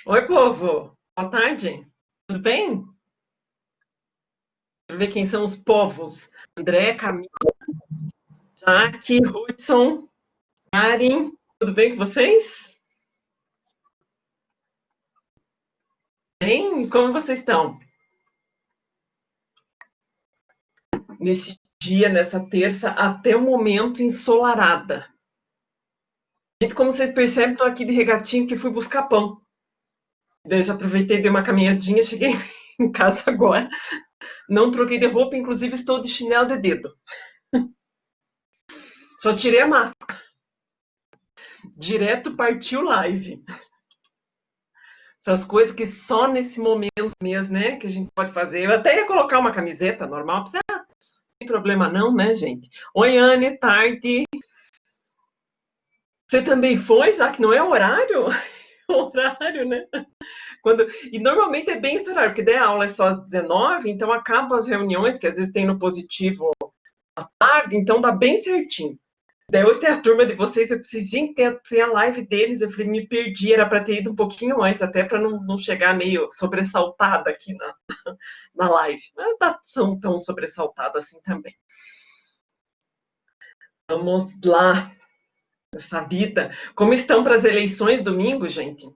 Oi, povo. Boa tarde. Tudo bem? Deixa eu ver quem são os povos. André, Camila, Jaque, Hudson, Karin. Tudo bem com vocês? Bem? Como vocês estão? Nesse dia, nessa terça, até o momento ensolarada. Gente, como vocês percebem, estou aqui de regatinho que fui buscar pão. Daí eu já aproveitei, dei uma caminhadinha, cheguei em casa agora. Não troquei de roupa, inclusive estou de chinelo de dedo. Só tirei a máscara. Direto partiu live. Essas coisas que só nesse momento mesmo, né, que a gente pode fazer. Eu até ia colocar uma camiseta normal, não tem problema não, né, gente? Oi, Anne, tarde. Você também foi, já que não é horário? Horário, né? E normalmente é bem esse horário, porque daí a aula é só às 19, então acabam as reuniões, que às vezes tem no positivo à tarde, então dá bem certinho. Daí hoje tem a turma de vocês, eu preciso, gente, tem a live deles, eu falei, me perdi, era para ter ido um pouquinho antes, até para não chegar meio sobressaltada aqui na live. Mas não tá tão sobressaltada assim também. Vamos lá, essa vida. Como estão para as eleições domingo, gente?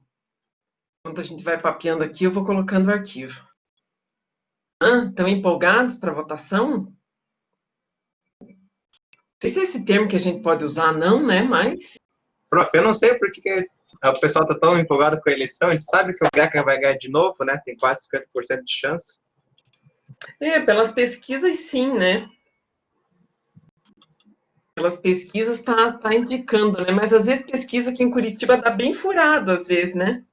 Enquanto a gente vai papeando aqui, eu vou colocando o arquivo. Estão empolgados para a votação? Não sei se é esse termo que a gente pode usar, não, né? Mas Prof, eu não sei por que o pessoal está tão empolgado com a eleição. A gente sabe que o Greca vai ganhar de novo, né? Tem quase 50% de chance. pelas pesquisas, sim, né? Pelas pesquisas tá indicando, né? Mas às vezes pesquisa aqui em Curitiba dá bem furado, às vezes, né?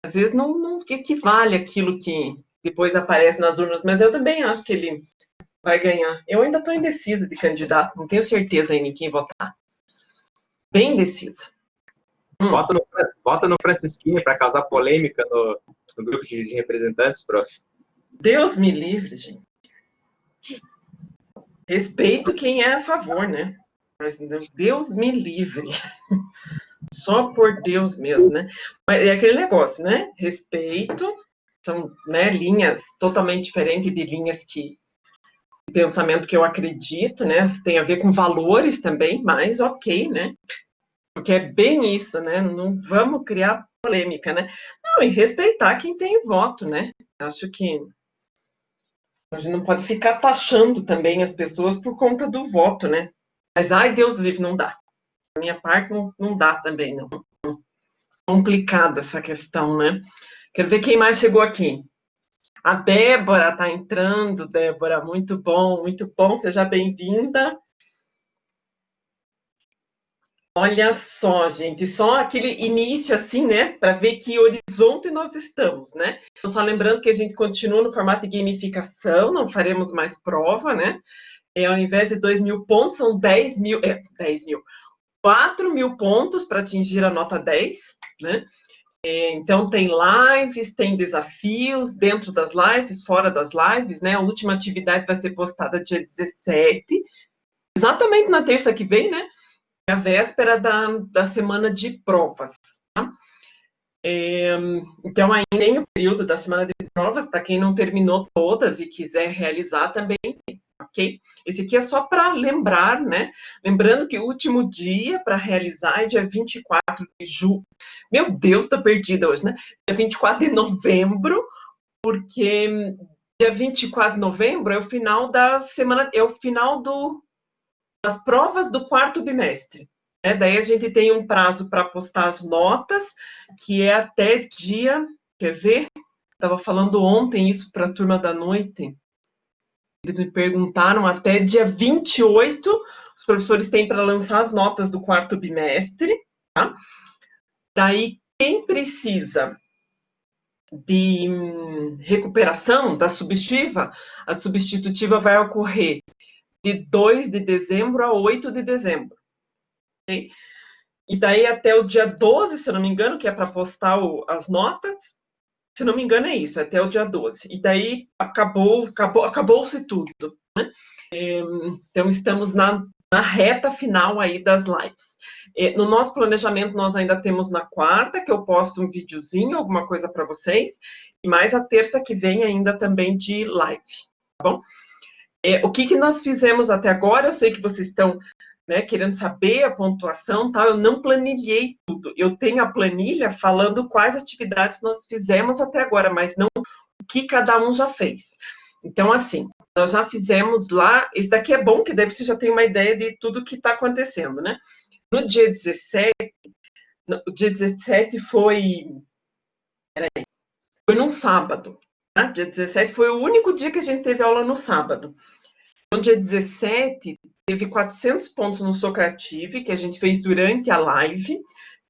Às vezes não equivale aquilo que depois aparece nas urnas, mas eu também acho que ele vai ganhar. Eu ainda estou indecisa de candidato, não tenho certeza ainda em quem votar. Bem indecisa. Vota no Francisquinho para causar polêmica no grupo de representantes, prof. Deus me livre, gente. Respeito quem é a favor, né? Mas Deus me livre. Só por Deus mesmo, né? Mas é aquele negócio, né? Respeito, são, né, linhas totalmente diferentes de linhas que de pensamento que eu acredito, né? Tem a ver com valores também, mas ok, né? Porque é bem isso, né? Não vamos criar polêmica, né? Não, e respeitar quem tem voto, né? Acho que a gente não pode ficar taxando também as pessoas por conta do voto, né? Mas, ai, Deus livre, não dá. Da minha parte, não dá também, não. Complicada essa questão, né? Quero ver quem mais chegou aqui. A Débora está entrando, Débora, muito bom, seja bem-vinda. Olha só, gente, só aquele início assim, né, para ver que horizonte nós estamos, né? Então, só lembrando que a gente continua no formato de gamificação, não faremos mais prova, né? Ao invés de 2.000 pontos, são 10 mil, 4 mil pontos para atingir a nota 10, né? Então, tem lives, tem desafios dentro das lives, fora das lives, né? A última atividade vai ser postada dia 17, exatamente na terça que vem, né? A véspera da semana de provas. Tá? Então, ainda tem o período da semana de provas, para quem não terminou todas e quiser realizar também, ok? Esse aqui é só para lembrar, né? Lembrando que o último dia para realizar é dia 24 de julho. Meu Deus, estou perdida hoje, né? Dia 24 de novembro, porque dia 24 de novembro é o final da semana, é o final das provas do quarto bimestre. Daí a gente tem um prazo para postar as notas, que é até dia. Quer ver? Estava falando ontem isso para a turma da noite. Eles me perguntaram até dia 28, os professores têm para lançar as notas do quarto bimestre. Tá? Daí, quem precisa de recuperação da substitutiva, a substitutiva vai ocorrer de 2 de dezembro a 8 de dezembro. Okay? E daí até o dia 12, se eu não me engano, que é para postar as notas, se eu não me engano é isso, até o dia 12. E daí acabou-se tudo. Né? Então estamos na reta final aí das lives. No nosso planejamento, nós ainda temos na quarta, que eu posto um videozinho, alguma coisa para vocês, e mais a terça que vem ainda também de live, tá bom? O que nós fizemos até agora, eu sei que vocês estão, né, querendo saber a pontuação, tá? Eu não planilhei tudo. Eu tenho a planilha falando quais atividades nós fizemos até agora, mas não o que cada um já fez. Então, assim, nós já fizemos lá, esse daqui é bom, que daí você já tem uma ideia de tudo que está acontecendo, né? No dia 17, o dia 17 foi num sábado, tá? Dia 17 foi o único dia que a gente teve aula no sábado. No dia 17, teve 400 pontos no Socrative, que a gente fez durante a live.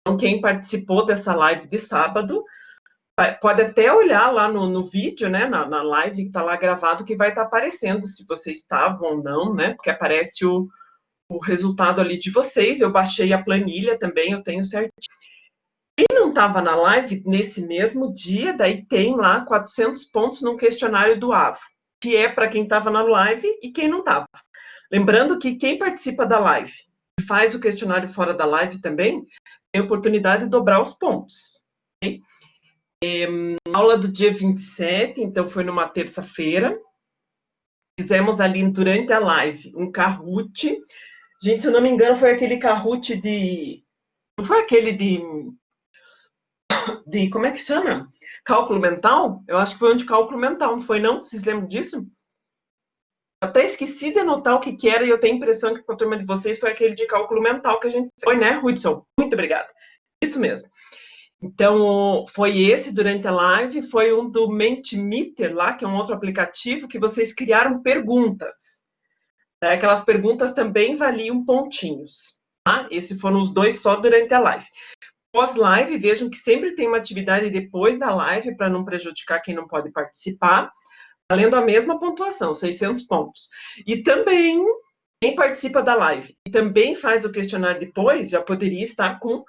Então, quem participou dessa live de sábado, pode até olhar lá no vídeo, né, na live que está lá gravado, que vai estar aparecendo se vocês estavam ou não, né, porque aparece o resultado ali de vocês. Eu baixei a planilha também, eu tenho certinho. Quem não estava na live nesse mesmo dia, daí tem lá 400 pontos no questionário do AVA, que é para quem estava na live e quem não estava. Lembrando que quem participa da live e faz o questionário fora da live também, tem a oportunidade de dobrar os pontos. Okay? Aula do dia 27, então foi numa terça-feira. Fizemos ali durante a live um Kahoot. Gente, se eu não me engano, foi aquele Kahoot de... Não foi aquele de como é que chama? Cálculo mental? Eu acho que foi um de cálculo mental, não foi não? Vocês lembram disso? Até esqueci de anotar o que era e eu tenho a impressão que com a turma de vocês foi aquele de cálculo mental que a gente foi, né, Hudson? Muito obrigada. Isso mesmo. Então, foi esse durante a live, foi um do Mentimeter lá, que é um outro aplicativo que vocês criaram perguntas. Tá? Aquelas perguntas também valiam pontinhos. Tá? Esses foram os dois só durante a live. Pós-live, vejam que sempre tem uma atividade depois da live para não prejudicar quem não pode participar, valendo a mesma pontuação, 600 pontos. E também, quem participa da live e também faz o questionário depois, já poderia estar com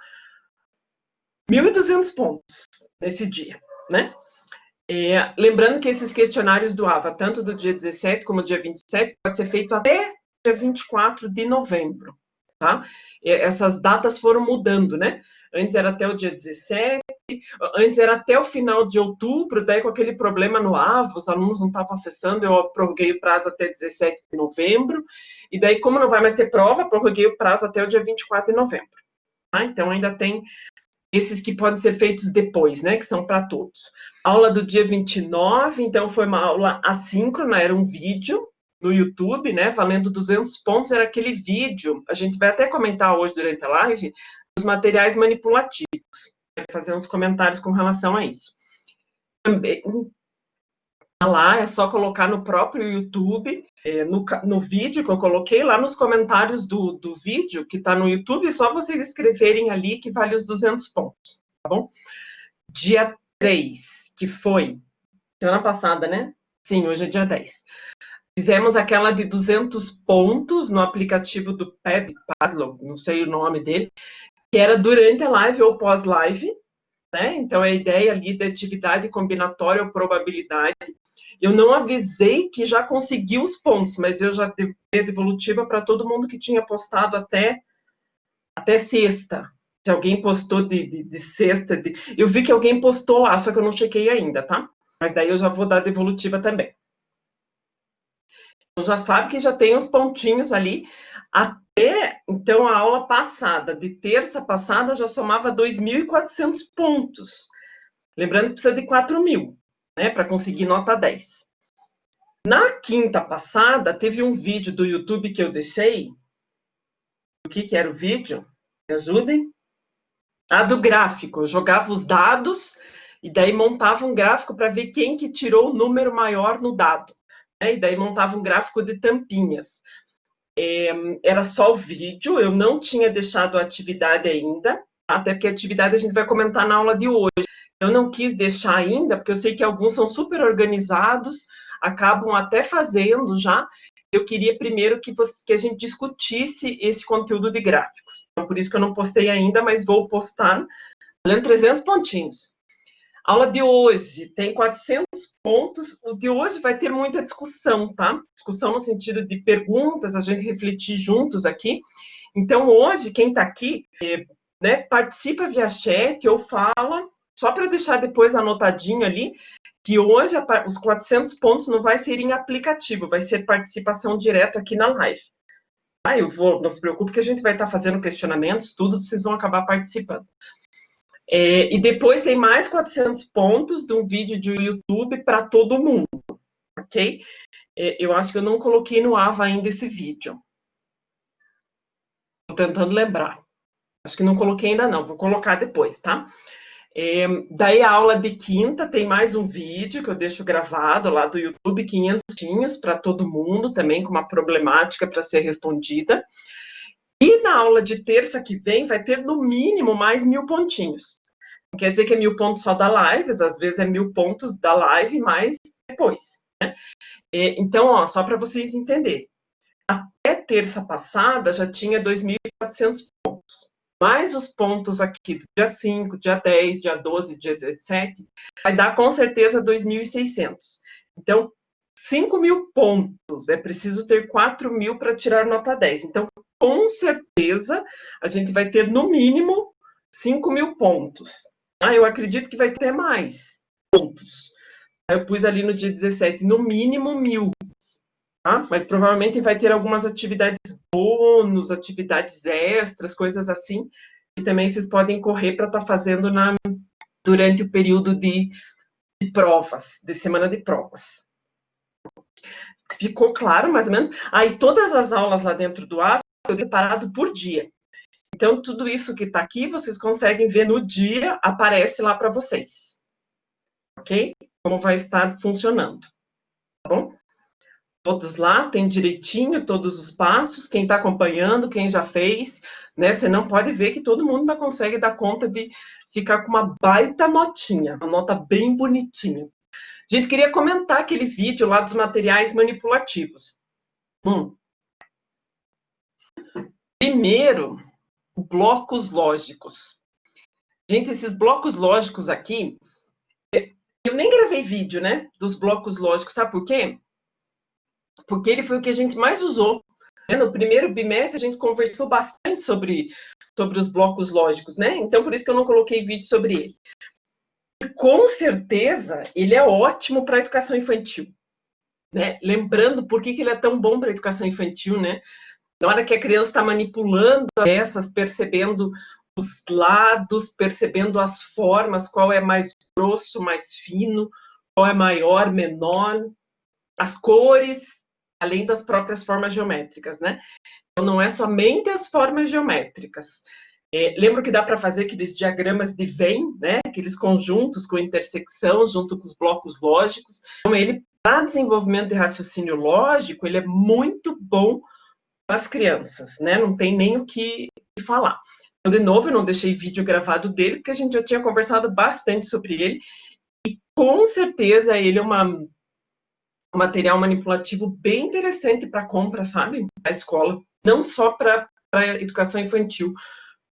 1.200 pontos nesse dia, né? Lembrando que esses questionários do AVA, tanto do dia 17 como do dia 27, pode ser feito até dia 24 de novembro, tá? Essas datas foram mudando, né? Antes era até o dia 17, antes era até o final de outubro, daí com aquele problema no AVA, os alunos não estavam acessando, eu prorroguei o prazo até 17 de novembro, e daí, como não vai mais ter prova, prorroguei o prazo até o dia 24 de novembro. Tá? Então, ainda tem esses que podem ser feitos depois, né, que são para todos. A aula do dia 29, então, foi uma aula assíncrona, era um vídeo no YouTube, né, valendo 200 pontos, era aquele vídeo, a gente vai até comentar hoje durante a live, os materiais manipulativos, vai fazer uns comentários com relação a isso. Também, lá é só colocar no próprio YouTube, no vídeo que eu coloquei, lá nos comentários do vídeo que está no YouTube, é só vocês escreverem ali que vale os 200 pontos, tá bom? Dia 3, que foi semana passada, né? Sim, hoje é dia 10. Fizemos aquela de 200 pontos no aplicativo do Padlock, não sei o nome dele, que era durante a live ou pós-live, né? Então, a ideia ali da atividade combinatória ou probabilidade. Eu não avisei que já consegui os pontos, mas eu já dei devolutiva para todo mundo que tinha postado até sexta. Se alguém postou de sexta, eu vi que alguém postou lá, só que eu não chequei ainda, tá? Mas daí eu já vou dar devolutiva também. Então, já sabe que já tem os pontinhos ali. Até, então, a aula passada, de terça passada, já somava 2.400 pontos. Lembrando que precisa de 4.000, né, para conseguir nota 10. Na quinta passada, teve um vídeo do YouTube que eu deixei. O que era o vídeo? Me ajudem. Do gráfico. Eu jogava os dados e daí montava um gráfico para ver quem que tirou o número maior no dado. E daí montava um gráfico de tampinhas. Era só o vídeo, eu não tinha deixado a atividade ainda, até porque a atividade a gente vai comentar na aula de hoje. Eu não quis deixar ainda, porque eu sei que alguns são super organizados, acabam até fazendo já. Eu queria primeiro que a gente discutisse esse conteúdo de gráficos. Então, por isso que eu não postei ainda, mas vou postar, valendo 300 pontinhos. A aula de hoje tem 400 pontos. O de hoje vai ter muita discussão, tá? Discussão no sentido de perguntas, a gente refletir juntos aqui. Então, hoje, quem está aqui, né, participa via chat ou fala, só para deixar depois anotadinho ali, que hoje os 400 pontos não vai ser em aplicativo, vai ser participação direto aqui na live. Não se preocupe que a gente vai estar fazendo questionamentos, tudo, vocês vão acabar participando. E depois tem mais 400 pontos de um vídeo de YouTube para todo mundo, ok? Eu acho que eu não coloquei no AVA ainda esse vídeo. Estou tentando lembrar. Acho que não coloquei ainda não, vou colocar depois, tá? Daí a aula de quinta tem mais um vídeo que eu deixo gravado lá do YouTube, 500 pontinhos para todo mundo, também com uma problemática para ser respondida. E na aula de terça que vem vai ter no mínimo mais 1000 pontinhos. Não quer dizer que é 1000 pontos só da live, às vezes é 1000 pontos da live mais depois, né? Então, ó, só para vocês entenderem. Até terça passada já tinha 2.400 pontos. Mais os pontos aqui do dia 5, dia 10, dia 12, dia 17, vai dar com certeza 2.600. Então, 5.000 pontos, é preciso ter 4.000 para tirar nota 10. Então, com certeza, a gente vai ter no mínimo 5.000 pontos. Eu acredito que vai ter mais pontos. Eu pus ali no dia 17, no mínimo 1.000. Tá? Mas provavelmente vai ter algumas atividades bônus, atividades extras, coisas assim, que também vocês podem correr para estar fazendo durante o período de provas, de semana de provas. Ficou claro, mais ou menos? Aí todas as aulas lá dentro do AVA eu separado por dia. Então, tudo isso que está aqui, vocês conseguem ver no dia, aparece lá para vocês. Ok? Como vai estar funcionando. Tá bom? Todos lá, tem direitinho todos os passos, quem está acompanhando, quem já fez, né? Você não pode ver que todo mundo não consegue dar conta de ficar com uma baita notinha, uma nota bem bonitinha. A gente queria comentar aquele vídeo lá dos materiais manipulativos. Primeiro, blocos lógicos. Gente, esses blocos lógicos aqui, eu nem gravei vídeo, né, dos blocos lógicos, sabe por quê? Porque ele foi o que a gente mais usou. No primeiro bimestre, a gente conversou bastante sobre os blocos lógicos, né? Então, por isso que eu não coloquei vídeo sobre ele. E, com certeza, ele é ótimo para a educação infantil. Né? Lembrando por que ele é tão bom para a educação infantil, né? Na hora que a criança está manipulando as peças, percebendo os lados, percebendo as formas, qual é mais grosso, mais fino, qual é maior, menor, as cores, além das próprias formas geométricas, né? Então, não é somente as formas geométricas. Lembro que dá para fazer aqueles diagramas de Venn, né? Aqueles conjuntos com intersecção, junto com os blocos lógicos. Então, ele, para desenvolvimento de raciocínio lógico, ele é muito bom para as crianças, né? Não tem nem o que falar. Então, de novo, eu não deixei vídeo gravado dele, porque a gente já tinha conversado bastante sobre ele, e com certeza ele é um material manipulativo bem interessante para compra, sabe? Da escola, não só para educação infantil.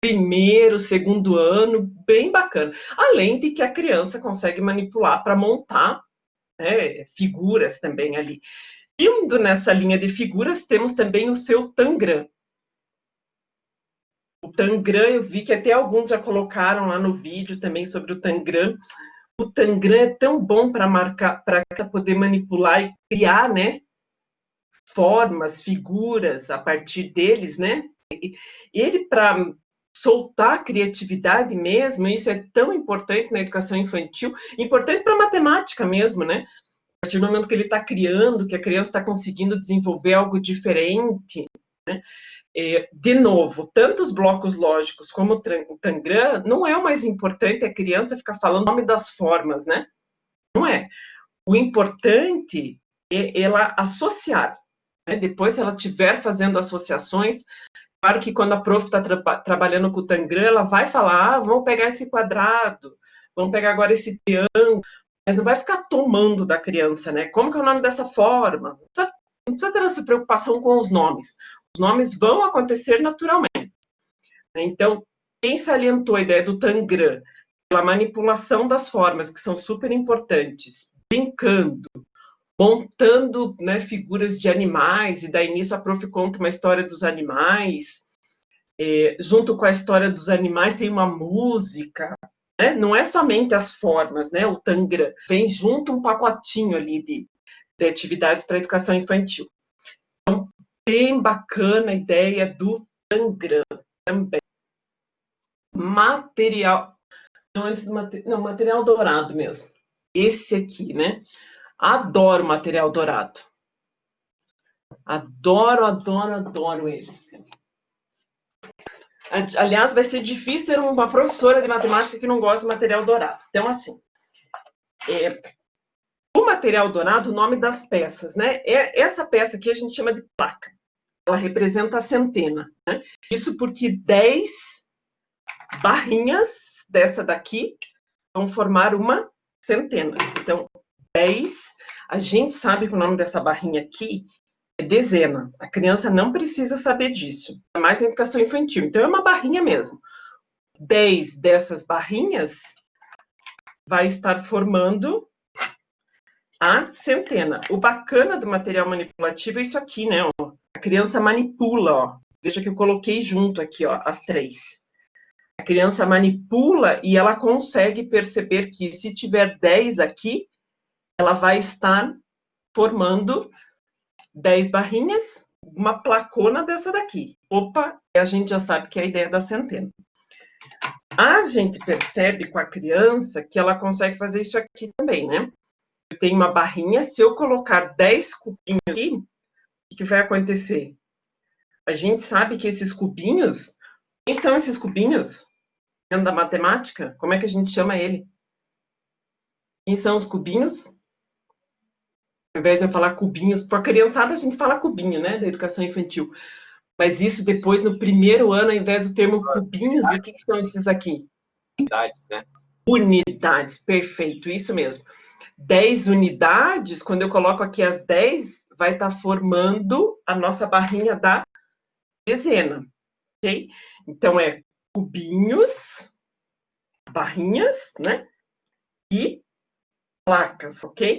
Primeiro, segundo ano, bem bacana. Além de que a criança consegue manipular para montar, né, figuras também ali. Indo nessa linha de figuras, temos também o seu Tangram. O Tangram, eu vi que até alguns já colocaram lá no vídeo também sobre o Tangram. O Tangram é tão bom para marcar, para poder manipular e criar, né, formas, figuras a partir deles, né? Ele, para soltar a criatividade mesmo, isso é tão importante na educação infantil, importante para a matemática mesmo, né? A partir do momento que ele está criando, que a criança está conseguindo desenvolver algo diferente, né? De novo, tanto os blocos lógicos como o Tangram, não é o mais importante a criança ficar falando o nome das formas, né? Não é. O importante é ela associar, né? Depois, se ela estiver fazendo associações, claro que quando a prof está trabalhando com o Tangram, ela vai falar, vamos pegar esse quadrado, vamos pegar agora esse triângulo, mas não vai ficar tomando da criança, né? Como que é o nome dessa forma? Não precisa ter essa preocupação com os nomes. Os nomes vão acontecer naturalmente. Então, quem salientou a ideia do Tangram, pela manipulação das formas, que são super importantes, brincando, montando, né, figuras de animais, e daí nisso a prof conta uma história dos animais, junto com a história dos animais tem uma música, né? Não é somente as formas, né? O Tangram, vem junto um pacotinho ali de atividades para educação infantil. Então, bem bacana a ideia do Tangram também. Material, não, antes do material dourado mesmo. Esse aqui, né? Adoro material dourado. Adoro, adoro, adoro ele. Aliás, vai ser difícil ter uma professora de matemática que não gosta de material dourado. Então, assim, o material dourado, o nome das peças, né? Essa peça aqui a gente chama de placa. Ela representa a centena, né? Isso porque 10 barrinhas dessa daqui vão formar uma centena. Então, 10, a gente sabe que o nome dessa barrinha aqui é dezena. A criança não precisa saber disso, é mais na educação infantil. Então, é uma barrinha mesmo. 10 dessas barrinhas vai estar formando a centena. O bacana do material manipulativo é isso aqui, né? Ó. A criança manipula, ó. Veja que eu coloquei junto aqui, ó, as 3. A criança manipula e ela consegue perceber que se tiver 10 aqui, ela vai estar formando 10 barrinhas, uma placona dessa daqui. Opa, a gente já sabe que é a ideia da centena. A gente percebe com a criança que ela consegue fazer isso aqui também, né? Eu tenho uma barrinha, se eu colocar 10 cubinhos aqui, o que vai acontecer? A gente sabe que esses cubinhos, quem são esses cubinhos? Dentro da matemática, como é que a gente chama ele? Quem são os cubinhos? Ao invés de eu falar cubinhos, para a criançada a gente fala cubinho, né, da educação infantil. Mas isso depois, no primeiro ano, ao invés do termo cubinhos, o que são esses aqui? Unidades, né? Unidades, perfeito, isso mesmo. 10 unidades, quando eu coloco aqui as 10, vai estar formando a nossa barrinha da dezena, ok? Então, é cubinhos, barrinhas, né? E placas, ok?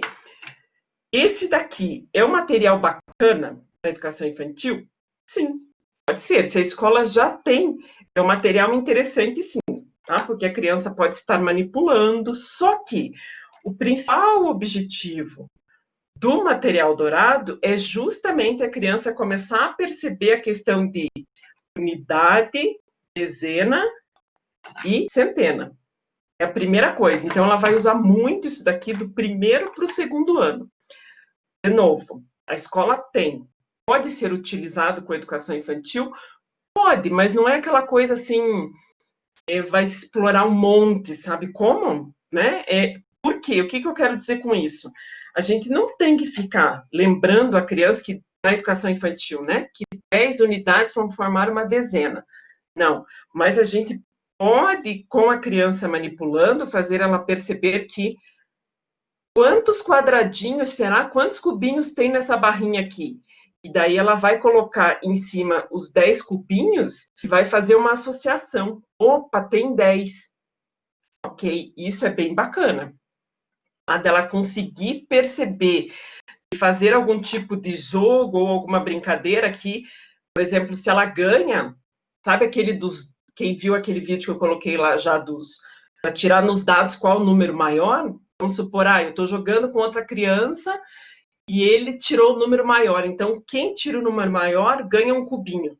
Esse daqui é um material bacana para a educação infantil? Sim, pode ser. Se a escola já tem, é um material interessante, sim, tá? Porque a criança pode estar manipulando, só que o principal objetivo do material dourado é justamente a criança começar a perceber a questão de unidade, dezena e centena. É a primeira coisa. Então, ela vai usar muito isso daqui do primeiro para o segundo ano. De novo, a escola tem. Pode ser utilizado com a educação infantil? Pode, mas não é aquela coisa assim, vai explorar um monte, sabe como? Né? Por quê? O que eu quero dizer com isso? A gente não tem que ficar lembrando a criança que na educação infantil, né, que 10 unidades vão formar uma dezena. Não, mas a gente pode, com a criança manipulando, fazer ela perceber que quantos quadradinhos será, quantos cubinhos tem nessa barrinha aqui? E daí ela vai colocar em cima os 10 cubinhos e vai fazer uma associação. Opa, tem 10. Ok, isso é bem bacana. A dela conseguir perceber e fazer algum tipo de jogo ou alguma brincadeira que, por exemplo, se ela ganha, sabe aquele dos... Quem viu aquele vídeo que eu coloquei lá já dos... para tirar nos dados qual o número maior? Vamos supor, eu estou jogando com outra criança e ele tirou o número maior. Então, quem tira o número maior ganha um cubinho.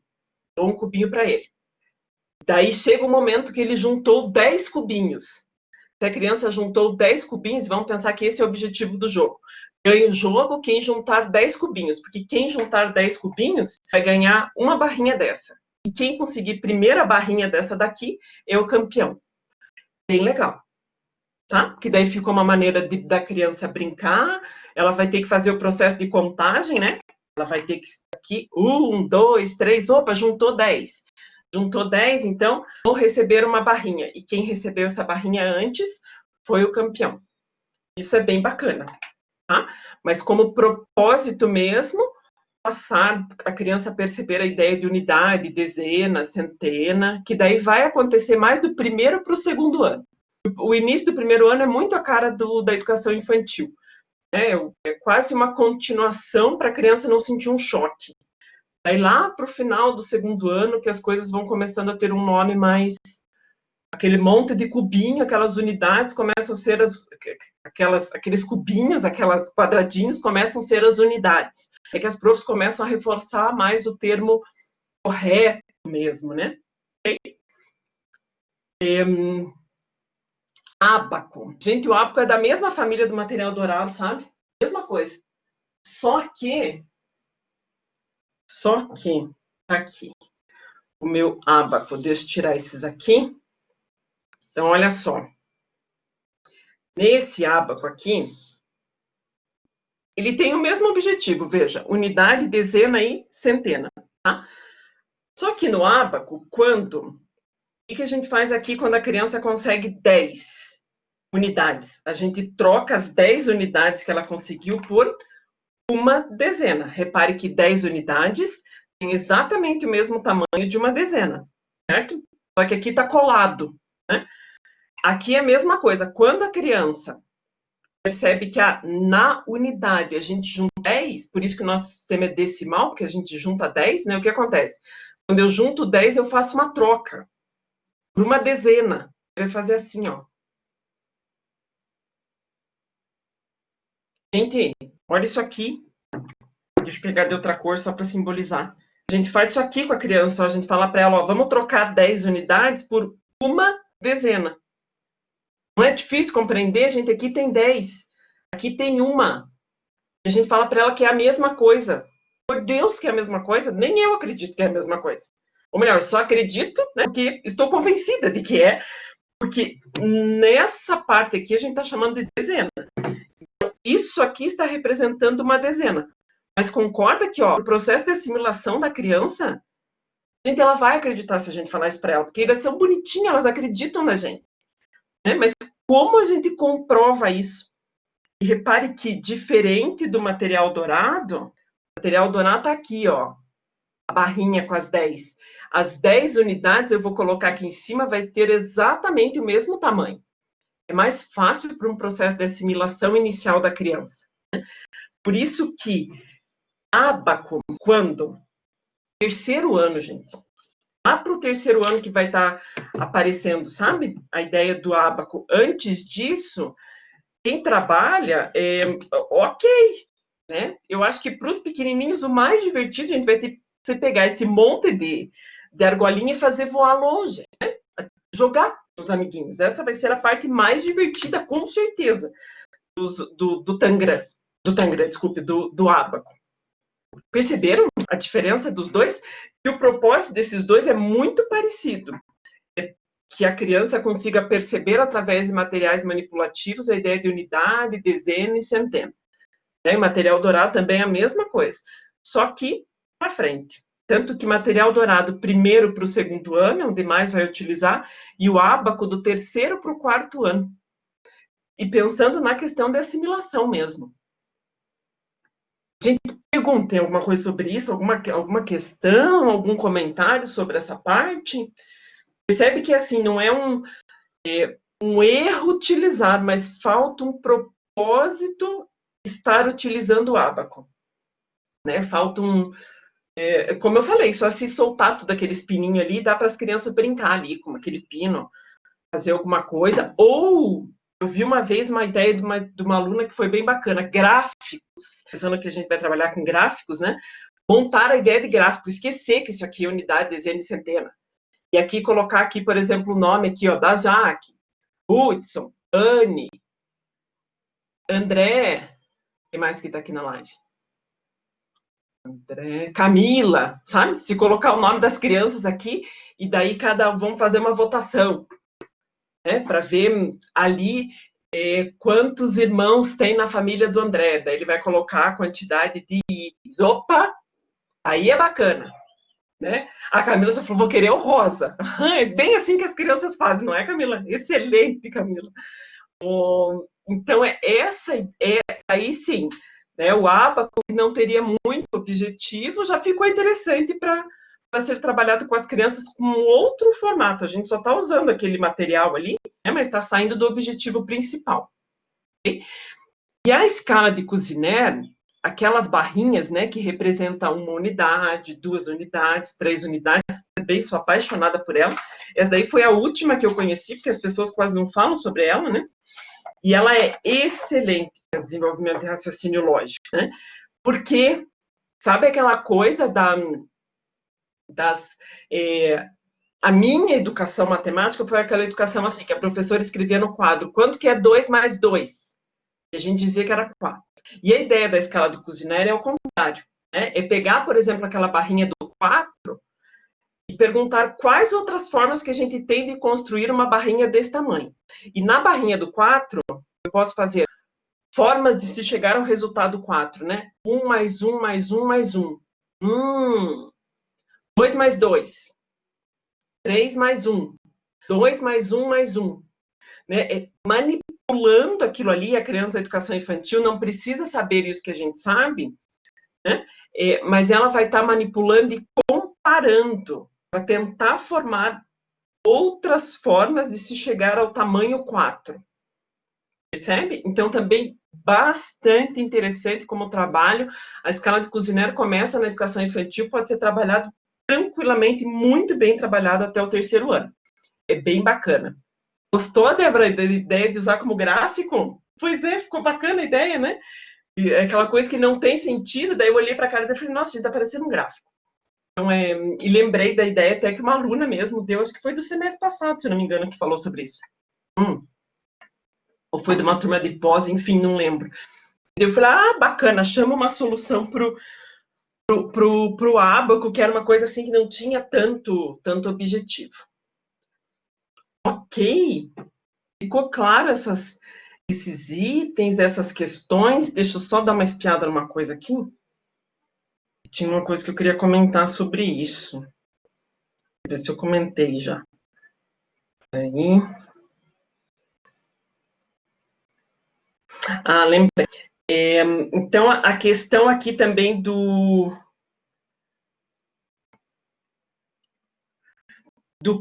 Dou um cubinho para ele. Daí chega o momento que ele juntou 10 cubinhos. Se a criança juntou 10 cubinhos, vamos pensar que esse é o objetivo do jogo. Ganha o jogo quem juntar 10 cubinhos, porque quem juntar 10 cubinhos vai ganhar uma barrinha dessa. E quem conseguir primeira barrinha dessa daqui é o campeão. Bem legal. Tá? Porque daí fica uma maneira da criança brincar, ela vai ter que fazer o processo de contagem, né? Ela vai ter que aqui, 1, 2, 3, opa, juntou 10. Juntou 10, então, vou receber uma barrinha. E quem recebeu essa barrinha antes foi o campeão. Isso é bem bacana, tá? Mas como propósito mesmo, passar a criança a perceber a ideia de unidade, dezena, centena, que daí vai acontecer mais do primeiro para o segundo ano. O início do primeiro ano é muito a cara da educação infantil. É quase uma continuação para a criança não sentir um choque. Aí lá para o final do segundo ano que as coisas vão começando a ter um nome mais... Aquele monte de cubinho, aquelas unidades começam a ser aqueles cubinhos, aquelas quadradinhos começam a ser as unidades. É que as profs começam a reforçar mais o termo correto mesmo, né? Ábaco. Gente, o ábaco é da mesma família do material dourado, sabe? Mesma coisa. Só que tá aqui o meu ábaco. Deixa eu tirar esses aqui. Então, olha só. Nesse ábaco aqui, ele tem o mesmo objetivo, veja, unidade, dezena e centena, tá? Só que no ábaco, o que a gente faz aqui quando a criança consegue 10 unidades? A gente troca as 10 unidades que ela conseguiu por uma dezena. Repare que 10 unidades tem exatamente o mesmo tamanho de uma dezena, certo? Só que aqui está colado, né? Aqui é a mesma coisa. Quando a criança percebe que na unidade a gente junta 10, por isso que o nosso sistema é decimal, porque a gente junta 10, né? O que acontece? Quando eu junto 10, eu faço uma troca por uma dezena. Eu vou fazer assim, ó. Gente, olha isso aqui. Deixa eu pegar de outra cor só para simbolizar. A gente faz isso aqui com a criança, ó, a gente fala para ela, ó, vamos trocar 10 unidades por uma dezena. Não é difícil compreender, gente, aqui tem 10, aqui tem uma. A gente fala para ela que é a mesma coisa. Por Deus que é a mesma coisa, nem eu acredito que é a mesma coisa. Ou melhor, só acredito, né, porque estou convencida de que é, porque nessa parte aqui a gente está chamando de dezena. Então, isso aqui está representando uma dezena. Mas concorda que, ó, o processo de assimilação da criança, gente, ela vai acreditar se a gente falar isso para ela, porque elas são bonitinhas, elas acreditam na gente. Né? Mas como a gente comprova isso? E repare que, diferente do material dourado, o material dourado está aqui, ó, a barrinha com as 10. As 10 unidades, eu vou colocar aqui em cima, vai ter exatamente o mesmo tamanho. É mais fácil para um processo de assimilação inicial da criança. Por isso que ábaco, quando? Terceiro ano, gente. Lá para o terceiro ano que vai estar aparecendo, sabe? A ideia do ábaco. Antes disso, quem trabalha, ok, né? Eu acho que para os pequenininhos, o mais divertido, a gente vai ter que você pegar esse monte de argolinha e fazer voar longe, né? Jogar os amiguinhos. Essa vai ser a parte mais divertida, com certeza, do Tangram, desculpe, do ábaco. Perceberam a diferença dos dois? E o propósito desses dois é muito parecido. É que a criança consiga perceber através de materiais manipulativos a ideia de unidade, dezena e centena. E material dourado também é a mesma coisa, só que para frente. Tanto que material dourado primeiro para o segundo ano, onde mais vai utilizar, e o ábaco do terceiro para o quarto ano. E pensando na questão da assimilação mesmo. Gente, perguntem alguma coisa sobre isso, alguma questão, algum comentário sobre essa parte? Percebe que, assim, não é um erro utilizar, mas falta um propósito estar utilizando o ábaco. Né? Falta como eu falei, só se soltar tudo aqueles pininhos ali, dá para as crianças brincar ali com aquele pino, fazer alguma coisa. Ou eu vi uma vez uma ideia de uma aluna que foi bem bacana, gráficos, pensando que a gente vai trabalhar com gráficos, né? Montar a ideia de gráfico, esquecer que isso aqui é unidade, dezena e centena. E aqui colocar aqui, por exemplo, o nome aqui, ó, da Jaque, Hudson, Anne, André, quem mais que está aqui na live? André, Camila, sabe? Se colocar o nome das crianças aqui, e daí vamos fazer uma votação, né? Para ver ali quantos irmãos tem na família do André. Daí ele vai colocar a quantidade de itens. Opa! Aí é bacana. Né? A Camila já falou, vou querer o rosa. É bem assim que as crianças fazem, não é, Camila? Excelente, Camila. Então, aí sim, né, o ábaco, que não teria muito objetivo, já ficou interessante para ser trabalhado com as crianças com outro formato. A gente só está usando aquele material ali, né, mas está saindo do objetivo principal. Okay? E a escala de Cuisinart, aquelas barrinhas, né, que representam 1 unidade, 2 unidades, 3 unidades, também sou apaixonada por ela. Essa daí foi a última que eu conheci, porque as pessoas quase não falam sobre ela, né? E ela é excelente para desenvolvimento de raciocínio lógico, né? Porque, sabe aquela coisa a minha educação matemática foi aquela educação assim, que a professora escrevia no quadro, quanto que é 2 mais 2? E a gente dizia que era 4. E a ideia da escala de Cuisinart é o contrário, né? É pegar, por exemplo, aquela barrinha do 4 e perguntar quais outras formas que a gente tem de construir uma barrinha desse tamanho. E na barrinha do 4, eu posso fazer formas de se chegar ao resultado 4, né? 1 mais 1 mais 1 mais 1. 2 mais 2. 3 mais 1. 2 mais 1 mais 1. Né? Manipulando aquilo ali, a criança da educação infantil não precisa saber isso que a gente sabe, né? Mas ela vai estar manipulando e comparando para tentar formar outras formas de se chegar ao tamanho 4. Percebe? Então, também bastante interessante como trabalho. A escala de Cuisinart começa na educação infantil, pode ser trabalhado tranquilamente, muito bem trabalhado até o 3º ano. É bem bacana. Gostou, Débora, da ideia de usar como gráfico? Pois é, ficou bacana a ideia, né? E é aquela coisa que não tem sentido, daí eu olhei para a cara e falei, nossa, gente, tá parecendo um gráfico. Então, e lembrei da ideia até que uma aluna mesmo deu, acho que foi do semestre passado, se não me engano, que falou sobre isso. Ou foi de uma turma de pós, enfim, não lembro. Eu falei, bacana, chama uma solução pro ábaco, que era uma coisa assim que não tinha tanto objetivo. Ok, ficou claro esses itens, essas questões. Deixa eu só dar uma espiada numa coisa aqui. Tinha uma coisa que eu queria comentar sobre isso. Deixa eu ver se eu comentei já. Aí. Lembrei. Então, a questão aqui também do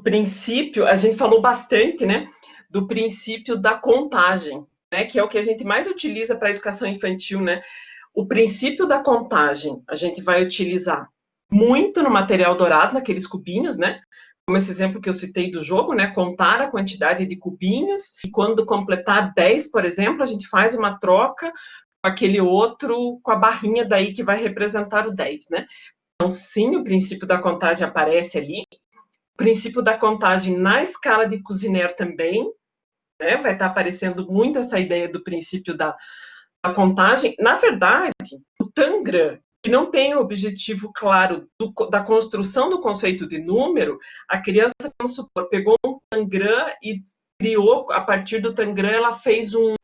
princípio, a gente falou bastante, né, do princípio da contagem, né, que é o que a gente mais utiliza para a educação infantil, né. O princípio da contagem, a gente vai utilizar muito no material dourado, naqueles cubinhos, né, como esse exemplo que eu citei do jogo, né, contar a quantidade de cubinhos, e quando completar 10, por exemplo, a gente faz uma troca com aquele outro, com a barrinha daí que vai representar o 10, né. Então, sim, o princípio da contagem aparece ali. O princípio da contagem na escala de Cuisinart também, né, vai estar aparecendo muito essa ideia do princípio da contagem. Na verdade, o Tangram, que não tem o objetivo claro da construção do conceito de número, a criança, vamos supor, pegou um Tangram e criou, a partir do Tangram, ela fez um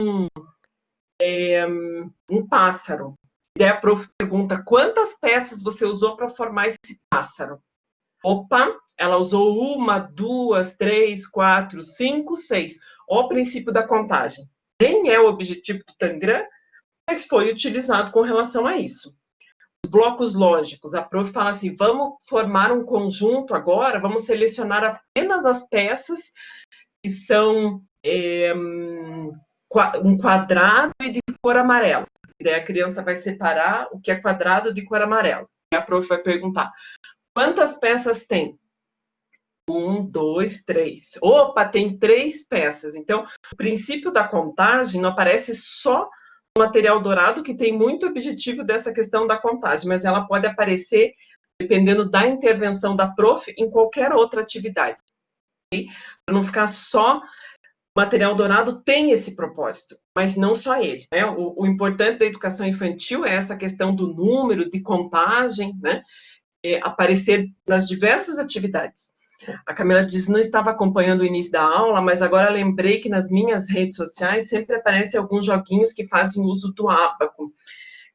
pássaro. E daí a prof pergunta, quantas peças você usou para formar esse pássaro? Opa, ela usou 1, 2, 3, 4, 5, 6. O princípio da contagem. Nem é o objetivo do Tangram, mas foi utilizado com relação a isso. Os blocos lógicos, a prof fala assim, vamos formar um conjunto agora, vamos selecionar apenas as peças que são um quadrado e de cor amarela. E daí a criança vai separar o que é quadrado de cor amarela. E a prof vai perguntar, quantas peças tem? 1, 2, 3. Opa, tem 3 peças. Então, o princípio da contagem não aparece só no material dourado, que tem muito objetivo dessa questão da contagem, mas ela pode aparecer, dependendo da intervenção da prof, em qualquer outra atividade. Okay? Para não ficar só... O material dourado tem esse propósito, mas não só ele. Né? O importante da educação infantil é essa questão do número, de contagem, né? Aparecer nas diversas atividades. A Camila diz, não estava acompanhando o início da aula, mas agora lembrei que nas minhas redes sociais sempre aparecem alguns joguinhos que fazem uso do ábaco.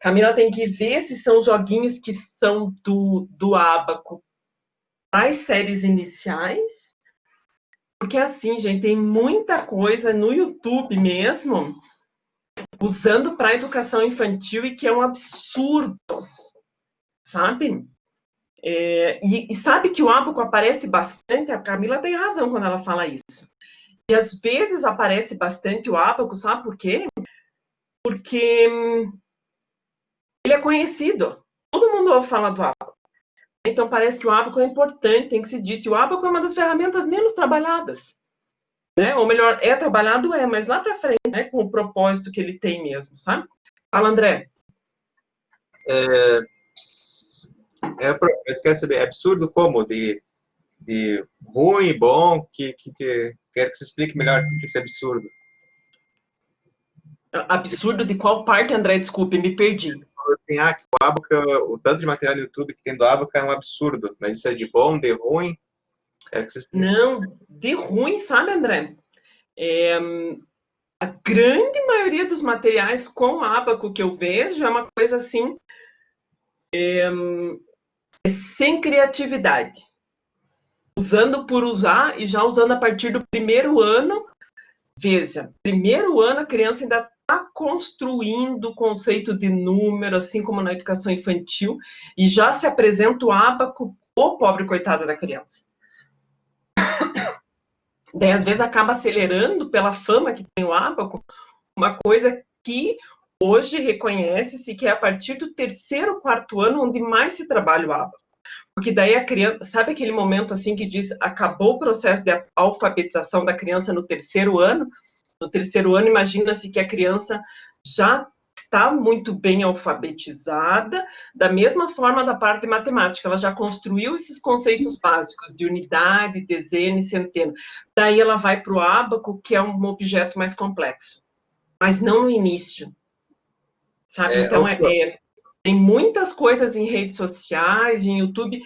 Camila tem que ver se são joguinhos que são do ábaco para as séries iniciais, porque assim, gente, tem muita coisa no YouTube mesmo, usando para a educação infantil e que é um absurdo, sabe? E sabe que o ábaco aparece bastante? A Camila tem razão quando ela fala isso. E às vezes aparece bastante o ábaco, sabe por quê? porque ele é conhecido. Todo mundo ouve falar do ábaco. Então, parece que o ábaco é importante, tem que ser dito. E o ábaco é uma das ferramentas menos trabalhadas. Né? Ou melhor, é trabalhado, mas lá para frente, né? Com o propósito que ele tem mesmo, sabe? Fala, André. Mas quer saber, é absurdo como? De ruim, bom? Quero que você explique melhor o que é esse absurdo. Absurdo de qual parte, André? Desculpe, me perdi. Assim, que o ábaco, o tanto de material no YouTube que tem do ábaco é um absurdo. Mas isso é de bom, de ruim? Quero que você explique. Não, de ruim, sabe, André? A grande maioria dos materiais com ábaco que eu vejo é uma coisa assim, sem criatividade. Usando por usar e já usando a partir do primeiro ano. Veja, primeiro ano a criança ainda está construindo o conceito de número, assim como na educação infantil, e já se apresenta o ábaco, o pobre coitado da criança. Daí, às vezes, acaba acelerando pela fama que tem o ábaco, uma coisa que hoje reconhece-se que é a partir do terceiro, quarto ano onde mais se trabalha o ábaco. Porque daí a criança, sabe aquele momento assim que diz, acabou o processo de alfabetização da criança no terceiro ano? No terceiro ano, imagina-se que a criança já está muito bem alfabetizada, da mesma forma da parte de matemática, ela já construiu esses conceitos básicos de unidade, dezena e centena. Daí ela vai para o ábaco, que é um objeto mais complexo, mas não no início, sabe? Então, tem muitas coisas em redes sociais, em YouTube.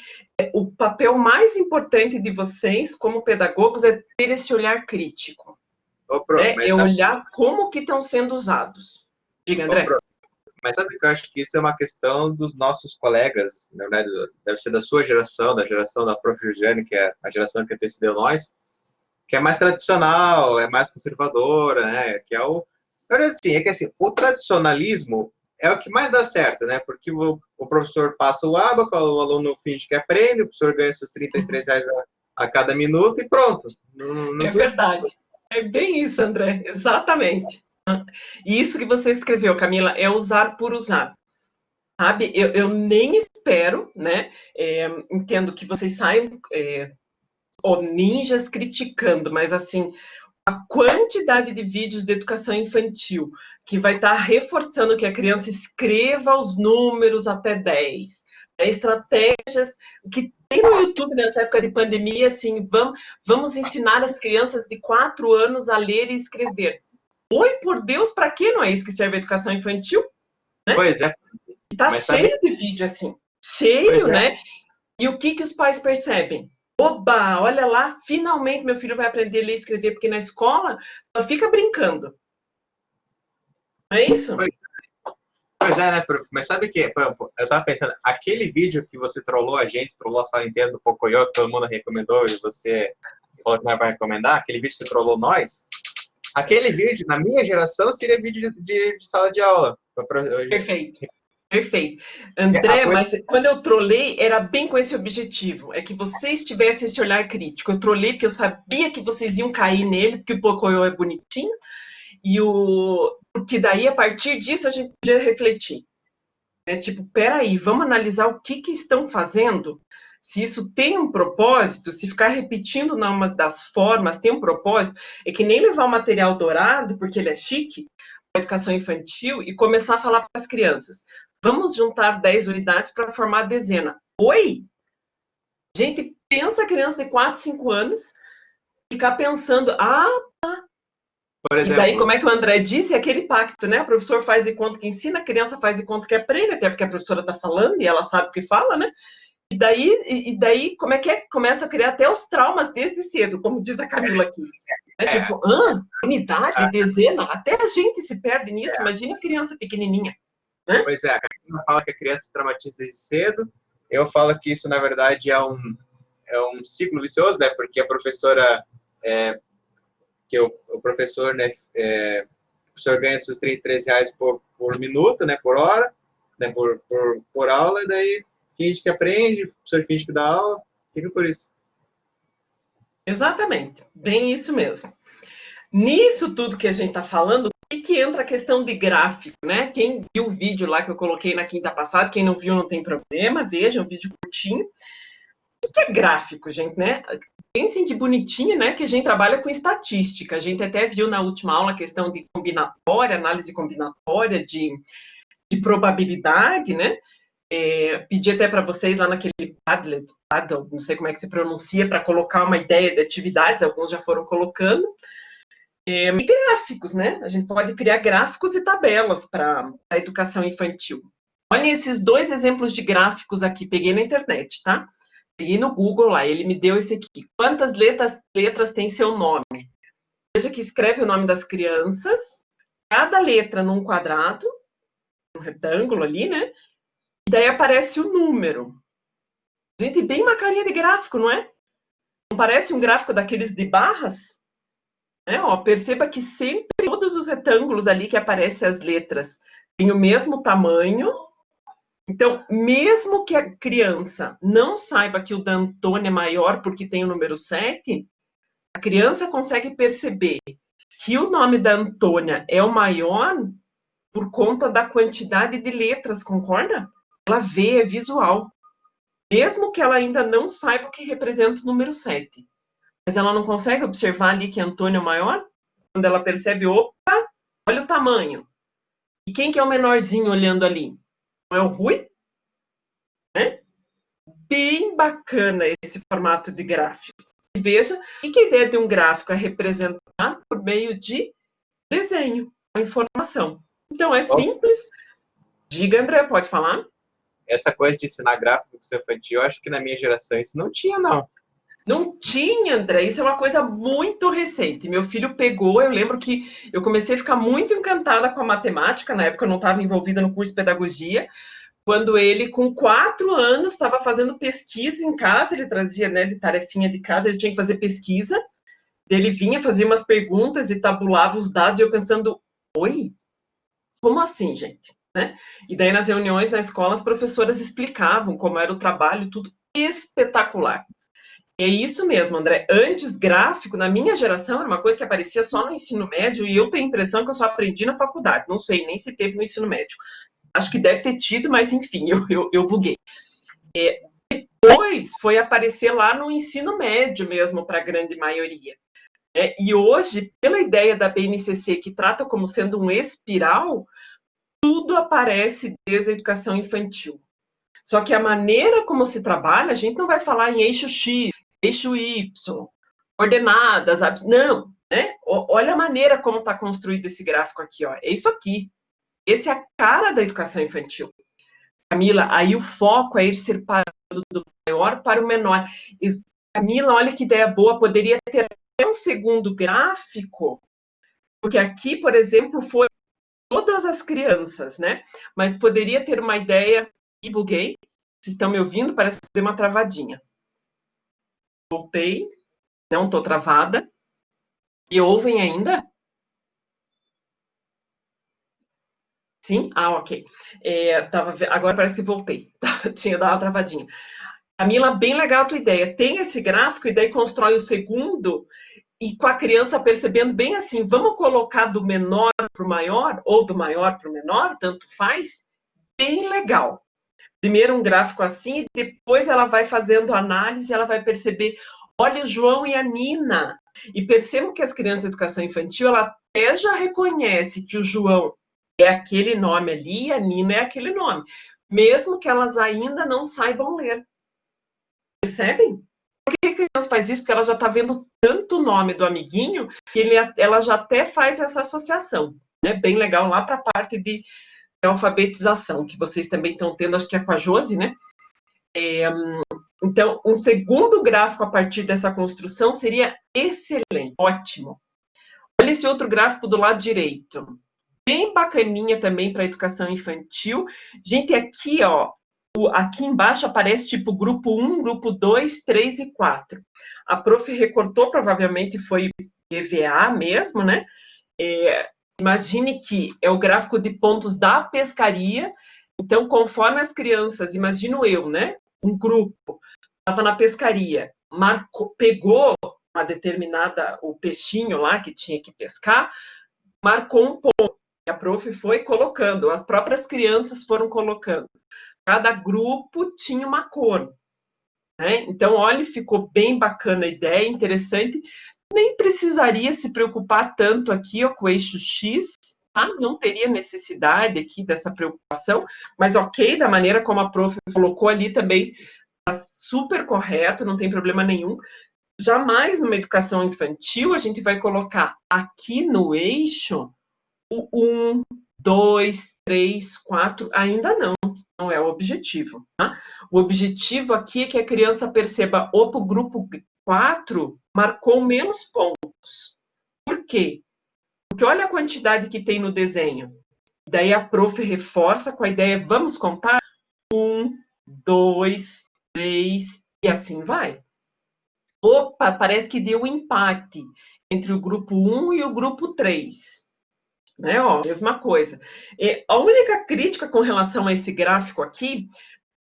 O papel mais importante de vocês, como pedagogos, é ter esse olhar crítico. É olhar como que estão sendo usados. Diga, André. Mas sabe que eu acho que isso é uma questão dos nossos colegas, na verdade, deve ser da sua geração, da geração da Prof. Josiane, que é a geração que antecedeu nós, que é mais tradicional, é mais conservadora, né? Que é o... Na verdade, assim, o tradicionalismo é o que mais dá certo, né? Porque o professor passa o ábaco, o aluno finge que aprende, o professor ganha seus R$ 33 a cada minuto e pronto. É verdade. É bem isso, André. Exatamente. E isso que você escreveu, Camila, é usar por usar. Sabe? Eu nem espero, né? Entendo que vocês saiam ninjas criticando, mas assim, a quantidade de vídeos de educação infantil que vai estar reforçando que a criança escreva os números até 10. Estratégias que tem no YouTube nessa época de pandemia, assim, vamos ensinar as crianças de 4 anos a ler e escrever. Oi, por Deus, para que não é isso que serve a educação infantil? Né? Pois é. E tá cheio de vídeo assim, cheio, né? E o que os pais percebem? Oba, olha lá, finalmente meu filho vai aprender a ler e escrever, porque na escola só fica brincando. Não é isso? Pois é, né, prof? Mas sabe que, eu tava pensando, aquele vídeo que você trollou a gente, trollou a sala inteira do Pocoyo, que todo mundo recomendou e você falou que não vai recomendar, aquele vídeo que você trollou nós, aquele vídeo, na minha geração, seria vídeo de sala de aula. Perfeito. Perfeito. André, mas quando eu trolei, era bem com esse objetivo. É que vocês tivessem esse olhar crítico. Eu trolei porque eu sabia que vocês iam cair nele, porque o Pocoyo é bonitinho. Porque daí, a partir disso, a gente podia refletir. Tipo, peraí, vamos analisar o que estão fazendo? Se isso tem um propósito, se ficar repetindo numa das formas tem um propósito, é que nem levar o material dourado, porque ele é chique, para educação infantil, e começar a falar para as crianças. Vamos juntar 10 unidades para formar a dezena. Oi? Gente, pensa a criança de 4, 5 anos, ficar pensando, por exemplo, e daí, como é que o André disse, é aquele pacto, né? O professor faz de conta que ensina, a criança faz de conta que aprende, até porque a professora está falando e ela sabe o que fala, né? E daí como é que é? Começa a criar até os traumas desde cedo, como diz a Camila aqui. Tipo, unidade, dezena, até a gente se perde nisso, imagina a criança pequenininha. Né? Pois é, a Camila fala que a criança se traumatiza desde cedo, eu falo que isso, na verdade, é um ciclo vicioso, né? Porque a professora... que o professor, né, o professor ganha seus R$ 33 por minuto, né, por hora, né, por aula, e daí finge que aprende, o professor finge que dá aula, fica por isso. Exatamente, bem isso mesmo. Nisso tudo que a gente está falando, que entra a questão de gráfico, né? Quem viu o vídeo lá que eu coloquei na quinta passada, quem não viu não tem problema, veja, um vídeo curtinho. O que é gráfico, gente, né? Pensem que bonitinho, né? Que a gente trabalha com estatística. A gente até viu na última aula a questão de combinatória, análise combinatória, de probabilidade, né? Pedi até para vocês lá naquele Padlet, não sei como é que se pronuncia, para colocar uma ideia de atividades, alguns já foram colocando. E gráficos, né? A gente pode criar gráficos e tabelas para a educação infantil. Olhem esses 2 exemplos de gráficos aqui, peguei na internet, tá? Peguei no Google lá, ele me deu esse aqui. Quantas letras tem seu nome? Veja que escreve o nome das crianças, cada letra num quadrado, um retângulo ali, né? E daí aparece o número. Gente, bem uma carinha de gráfico, não é? Não parece um gráfico daqueles de barras? Ó, perceba que sempre todos os retângulos ali que aparecem as letras têm o mesmo tamanho. Então, mesmo que a criança não saiba que o da Antônia é maior porque tem o número 7, a criança consegue perceber que o nome da Antônia é o maior por conta da quantidade de letras, concorda? Ela vê, é visual. Mesmo que ela ainda não saiba o que representa o número 7. Mas ela não consegue observar ali que Antônia é o maior? Quando ela percebe, opa, olha o tamanho. E quem que é o menorzinho olhando ali? Não é o Rui? Né? Bem bacana esse formato de gráfico. E veja que a ideia de um gráfico é representar por meio de desenho, a informação. Então, é simples. Diga, André, pode falar? Essa coisa de ensinar gráfico infantil, eu acho que na minha geração isso não tinha, não. Não tinha, André, isso é uma coisa muito recente. Meu filho pegou, eu lembro que eu comecei a ficar muito encantada com a matemática, na época eu não estava envolvida no curso de pedagogia, quando ele, com 4 anos, estava fazendo pesquisa em casa, ele trazia, né, de tarefinha de casa, ele tinha que fazer pesquisa, ele vinha, fazia umas perguntas e tabulava os dados, e eu pensando, oi? Como assim, gente? Né? E daí, nas reuniões na escola, as professoras explicavam como era o trabalho, tudo espetacular. É isso mesmo, André. Antes, gráfico, na minha geração, era uma coisa que aparecia só no ensino médio, e eu tenho a impressão que eu só aprendi na faculdade. Não sei nem se teve no ensino médio. Acho que deve ter tido, mas enfim, eu buguei. Depois foi aparecer lá no ensino médio mesmo, para a grande maioria. E hoje, pela ideia da BNCC, que trata como sendo um espiral, tudo aparece desde a educação infantil. Só que a maneira como se trabalha, a gente não vai falar em eixo X, eixo Y, coordenadas, não, né? Olha a maneira como está construído esse gráfico aqui, ó. É isso aqui. Esse é a cara da educação infantil. Camila, aí o foco é ir separando do maior para o menor. E, Camila, olha que ideia boa, poderia ter até um segundo gráfico, porque aqui, por exemplo, foi todas as crianças, né? Mas poderia ter uma ideia, e buguei, vocês estão me ouvindo? Parece que deu uma travadinha. Voltei, não estou travada. Me ouvem ainda? Sim? Ah, ok. Agora parece que voltei. Tinha dado uma travadinha. Camila, bem legal a tua ideia. Tem esse gráfico e daí constrói o segundo e com a criança percebendo bem assim, vamos colocar do menor para o maior ou do maior para o menor, tanto faz. Bem legal. Primeiro um gráfico assim, e depois ela vai fazendo análise, ela vai perceber, olha o João e a Nina. E percebo que as crianças de educação infantil, ela até já reconhece que o João é aquele nome ali e a Nina é aquele nome, mesmo que elas ainda não saibam ler. Percebem? Por que a criança faz isso? Porque ela já está vendo tanto o nome do amiguinho que ela já até faz essa associação. Né? Bem legal lá para a parte de alfabetização, que vocês também estão tendo, acho que é com a Josi, né? Então, um segundo gráfico a partir dessa construção seria excelente, ótimo. Olha esse outro gráfico do lado direito. Bem bacaninha também para a educação infantil. Gente, aqui, ó, aqui embaixo aparece tipo grupo 1, grupo 2, 3 e 4. A prof recortou, provavelmente foi EVA mesmo, né? Imagine que é o gráfico de pontos da pescaria. Então, conforme as crianças, imagino eu, né? Um grupo estava na pescaria, pegou uma determinada, o peixinho lá que tinha que pescar, marcou um ponto. A prof foi colocando, as próprias crianças foram colocando. Cada grupo tinha uma cor. Né? Então, olha, ficou bem bacana a ideia, interessante. Nem precisaria se preocupar tanto aqui ó, com o eixo X, tá? Não teria necessidade aqui dessa preocupação, mas ok, da maneira como a prof colocou ali também, está super correto, não tem problema nenhum. Jamais numa educação infantil a gente vai colocar aqui no eixo o 1, 2, 3, 4, ainda não é o objetivo. Tá? O objetivo aqui é que a criança perceba, opa, o grupo 4 marcou menos pontos. Por quê? Porque olha a quantidade que tem no desenho. Daí a prof reforça com a ideia, vamos contar? 1, 2, 3, e assim vai. Opa, parece que deu um empate entre o grupo 1 e o grupo 3. Né, ó, mesma coisa. E a única crítica com relação a esse gráfico aqui,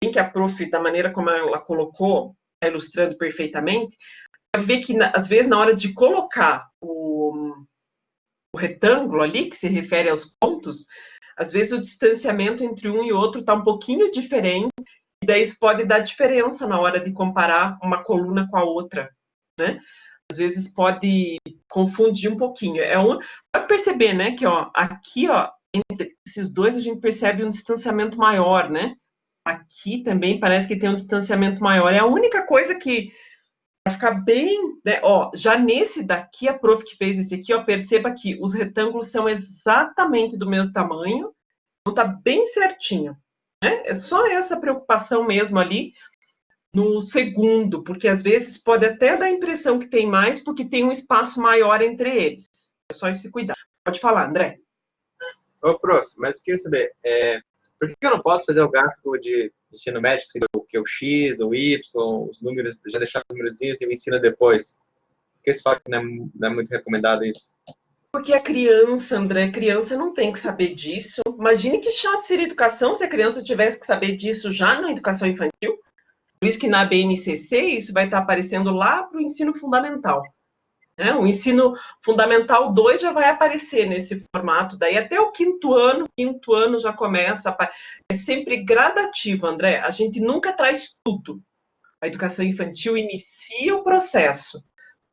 em que a prof, da maneira como ela colocou, está ilustrando perfeitamente, é ver que, às vezes, na hora de colocar o retângulo ali, que se refere aos pontos, às vezes o distanciamento entre um e outro está um pouquinho diferente, e daí isso pode dar diferença na hora de comparar uma coluna com a outra, né? Às vezes pode confundir um pouquinho. Pode perceber, né, que ó, aqui, ó, entre esses dois a gente percebe um distanciamento maior, né? Aqui também parece que tem um distanciamento maior. É a única coisa que, para ficar bem, né, ó, já nesse daqui, a prof que fez esse aqui, ó, perceba que os retângulos são exatamente do mesmo tamanho, então tá bem certinho, né? É só essa preocupação mesmo ali, no segundo, porque às vezes pode até dar a impressão que tem mais, porque tem um espaço maior entre eles. É só esse cuidado. Pode falar, André. Ô, prof, mas eu queria saber, por que eu não posso fazer o gráfico de ensino médio, que seria o que? O X, o Y, os números, já deixar os númerozinhos e me ensina depois? Por que você fala que não é muito recomendado isso? Porque a criança, André, a criança não tem que saber disso. Imagine que chato seria educação se a criança tivesse que saber disso já na educação infantil. Por isso que na BNCC isso vai estar aparecendo lá para o ensino fundamental. Né? O ensino fundamental 2 já vai aparecer nesse formato, daí até o quinto ano já começa. É sempre gradativo, André. A gente nunca traz tudo. A educação infantil inicia o processo.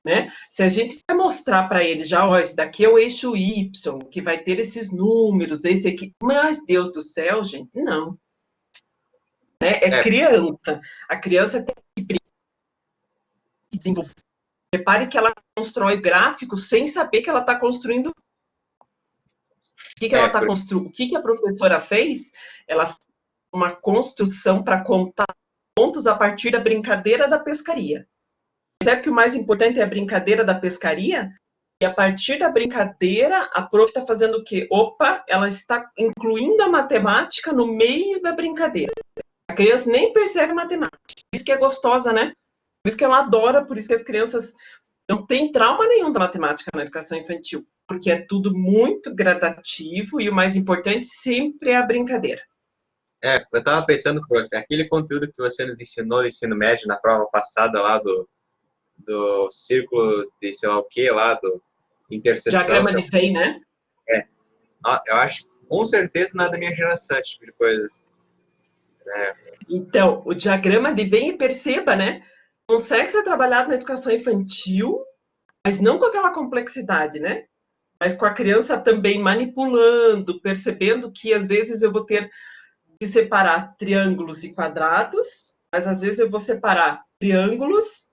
Né? Se a gente vai mostrar para eles já, ó, esse daqui é o eixo Y, que vai ter esses números, esse aqui. Mas, Deus do céu, gente, não. Né? É criança. A criança tem que desenvolver. Repare que ela constrói gráficos sem saber que ela está construindo. O que ela está construindo? O que a professora fez? Ela fez uma construção para contar pontos a partir da brincadeira da pescaria. Percebe que o mais importante é a brincadeira da pescaria? E a partir da brincadeira, a prof está fazendo o quê? Opa, ela está incluindo a matemática no meio da brincadeira. A criança nem percebe matemática. Por isso que é gostosa, né? Por isso que ela adora, por isso que as crianças não têm trauma nenhum da matemática na educação infantil. Porque é tudo muito gradativo e o mais importante sempre é a brincadeira. Eu estava pensando, prof, aquele conteúdo que você nos ensinou no ensino médio na prova passada lá do círculo de sei lá o que lá, do interseção. Diagrama de Venn, né? Eu acho que com certeza não é da minha geração, esse tipo de coisa. Então, o diagrama de Venn, perceba, né? Consegue ser trabalhado na educação infantil, mas não com aquela complexidade, né? Mas com a criança também manipulando, percebendo que às vezes eu vou ter que separar triângulos e quadrados, mas às vezes eu vou separar triângulos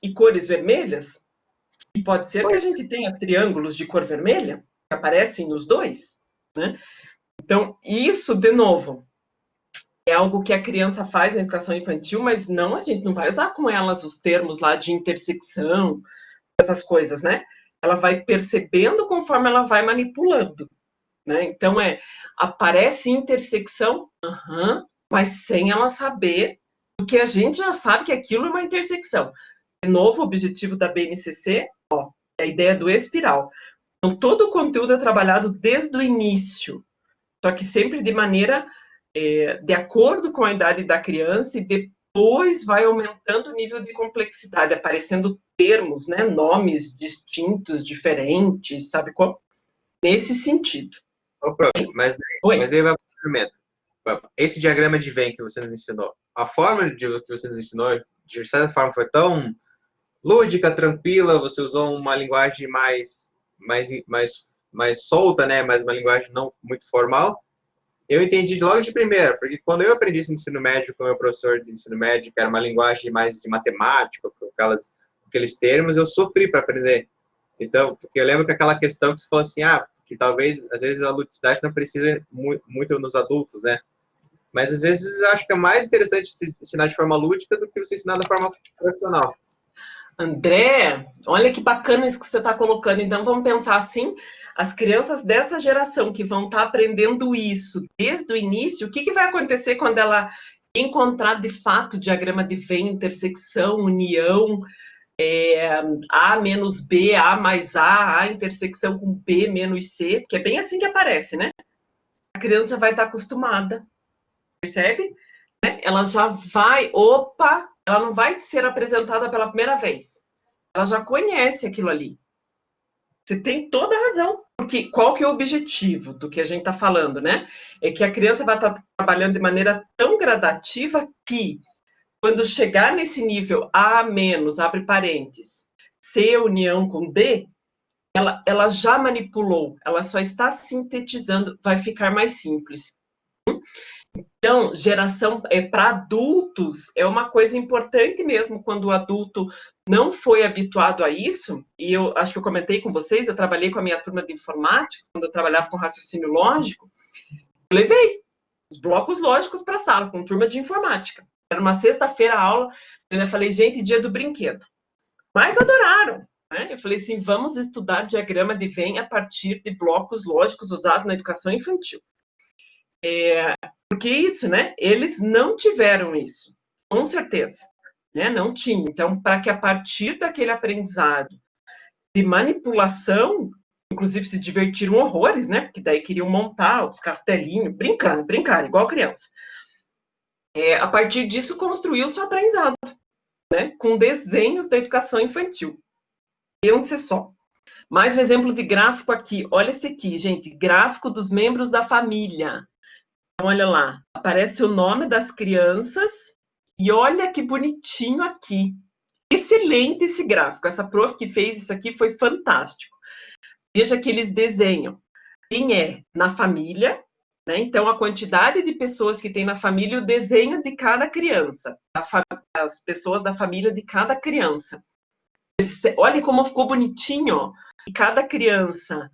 e cores vermelhas. E pode ser que a gente tenha triângulos de cor vermelha, que aparecem nos dois, né? Então, isso, de novo, é algo que a criança faz na educação infantil, mas não, a gente não vai usar com elas os termos lá de intersecção, essas coisas, né? Ela vai percebendo conforme ela vai manipulando, né? Então, aparece intersecção, mas sem ela saber, porque a gente já sabe que aquilo é uma intersecção. De novo, o objetivo da BNCC, ó, é a ideia do espiral. Então, todo o conteúdo é trabalhado desde o início, só que sempre de maneira de acordo com a idade da criança, e depois vai aumentando o nível de complexidade, aparecendo termos, né, nomes distintos, diferentes, sabe como? nesse sentido. Ô, prof, mas Oi. daí vai o complemento. Esse diagrama de Venn que você nos ensinou, a forma que você nos ensinou, de certa forma, foi tão lúdica, tranquila, você usou uma linguagem mais solta, né? Mais uma linguagem não muito formal. Eu entendi logo de primeira, porque quando eu aprendi esse ensino médio com o meu professor de ensino médio, que era uma linguagem mais de matemática, com aqueles termos, eu sofri para aprender. Então, porque eu lembro que aquela questão que você falou assim, que talvez, às vezes, a ludicidade não precisa muito nos adultos, né? Mas, às vezes, eu acho que é mais interessante se ensinar de forma lúdica do que você ensinar de forma profissional. André, olha que bacana isso que você está colocando. Então, vamos pensar assim, as crianças dessa geração que vão estar aprendendo isso desde o início, o que vai acontecer quando ela encontrar, de fato, diagrama de Venn, intersecção, união, A menos B, A mais A intersecção com B menos C, porque é bem assim que aparece, né? A criança já vai estar acostumada, percebe? Ela já vai, ela não vai ser apresentada pela primeira vez. Ela já conhece aquilo ali. Você tem toda a razão. Porque qual que é o objetivo do que a gente está falando, né? É que a criança vai estar trabalhando de maneira tão gradativa que, quando chegar nesse nível A menos, abre parênteses, C união com D, ela já manipulou, ela só está sintetizando, vai ficar mais simples. Então, geração para adultos é uma coisa importante mesmo quando o adulto não foi habituado a isso, e eu acho que eu comentei com vocês, eu trabalhei com a minha turma de informática, quando eu trabalhava com raciocínio lógico, eu levei os blocos lógicos para a sala, com turma de informática. Era uma sexta-feira a aula, eu falei, gente, dia do brinquedo. Mas adoraram. Né? Eu falei assim, vamos estudar diagrama de Venn a partir de blocos lógicos usados na educação infantil. Porque isso, né? Eles não tiveram isso, com certeza. Né? Não tinham. Então, para que a partir daquele aprendizado de manipulação, inclusive se divertiram horrores, né? Porque daí queriam montar os castelinhos, brincar, igual criança. A partir disso, construiu-se o aprendizado, né? Com desenhos da educação infantil. Pense só. Mais um exemplo de gráfico aqui. Olha esse aqui, gente. Gráfico dos membros da família. Então, olha lá. Aparece o nome das crianças. E olha que bonitinho aqui. Excelente esse gráfico. Essa prof que fez isso aqui foi fantástico. Veja que eles desenham quem é na família, né? Então, a quantidade de pessoas que tem na família e o desenho de cada criança. As pessoas da família de cada criança. Olha como ficou bonitinho. E cada criança,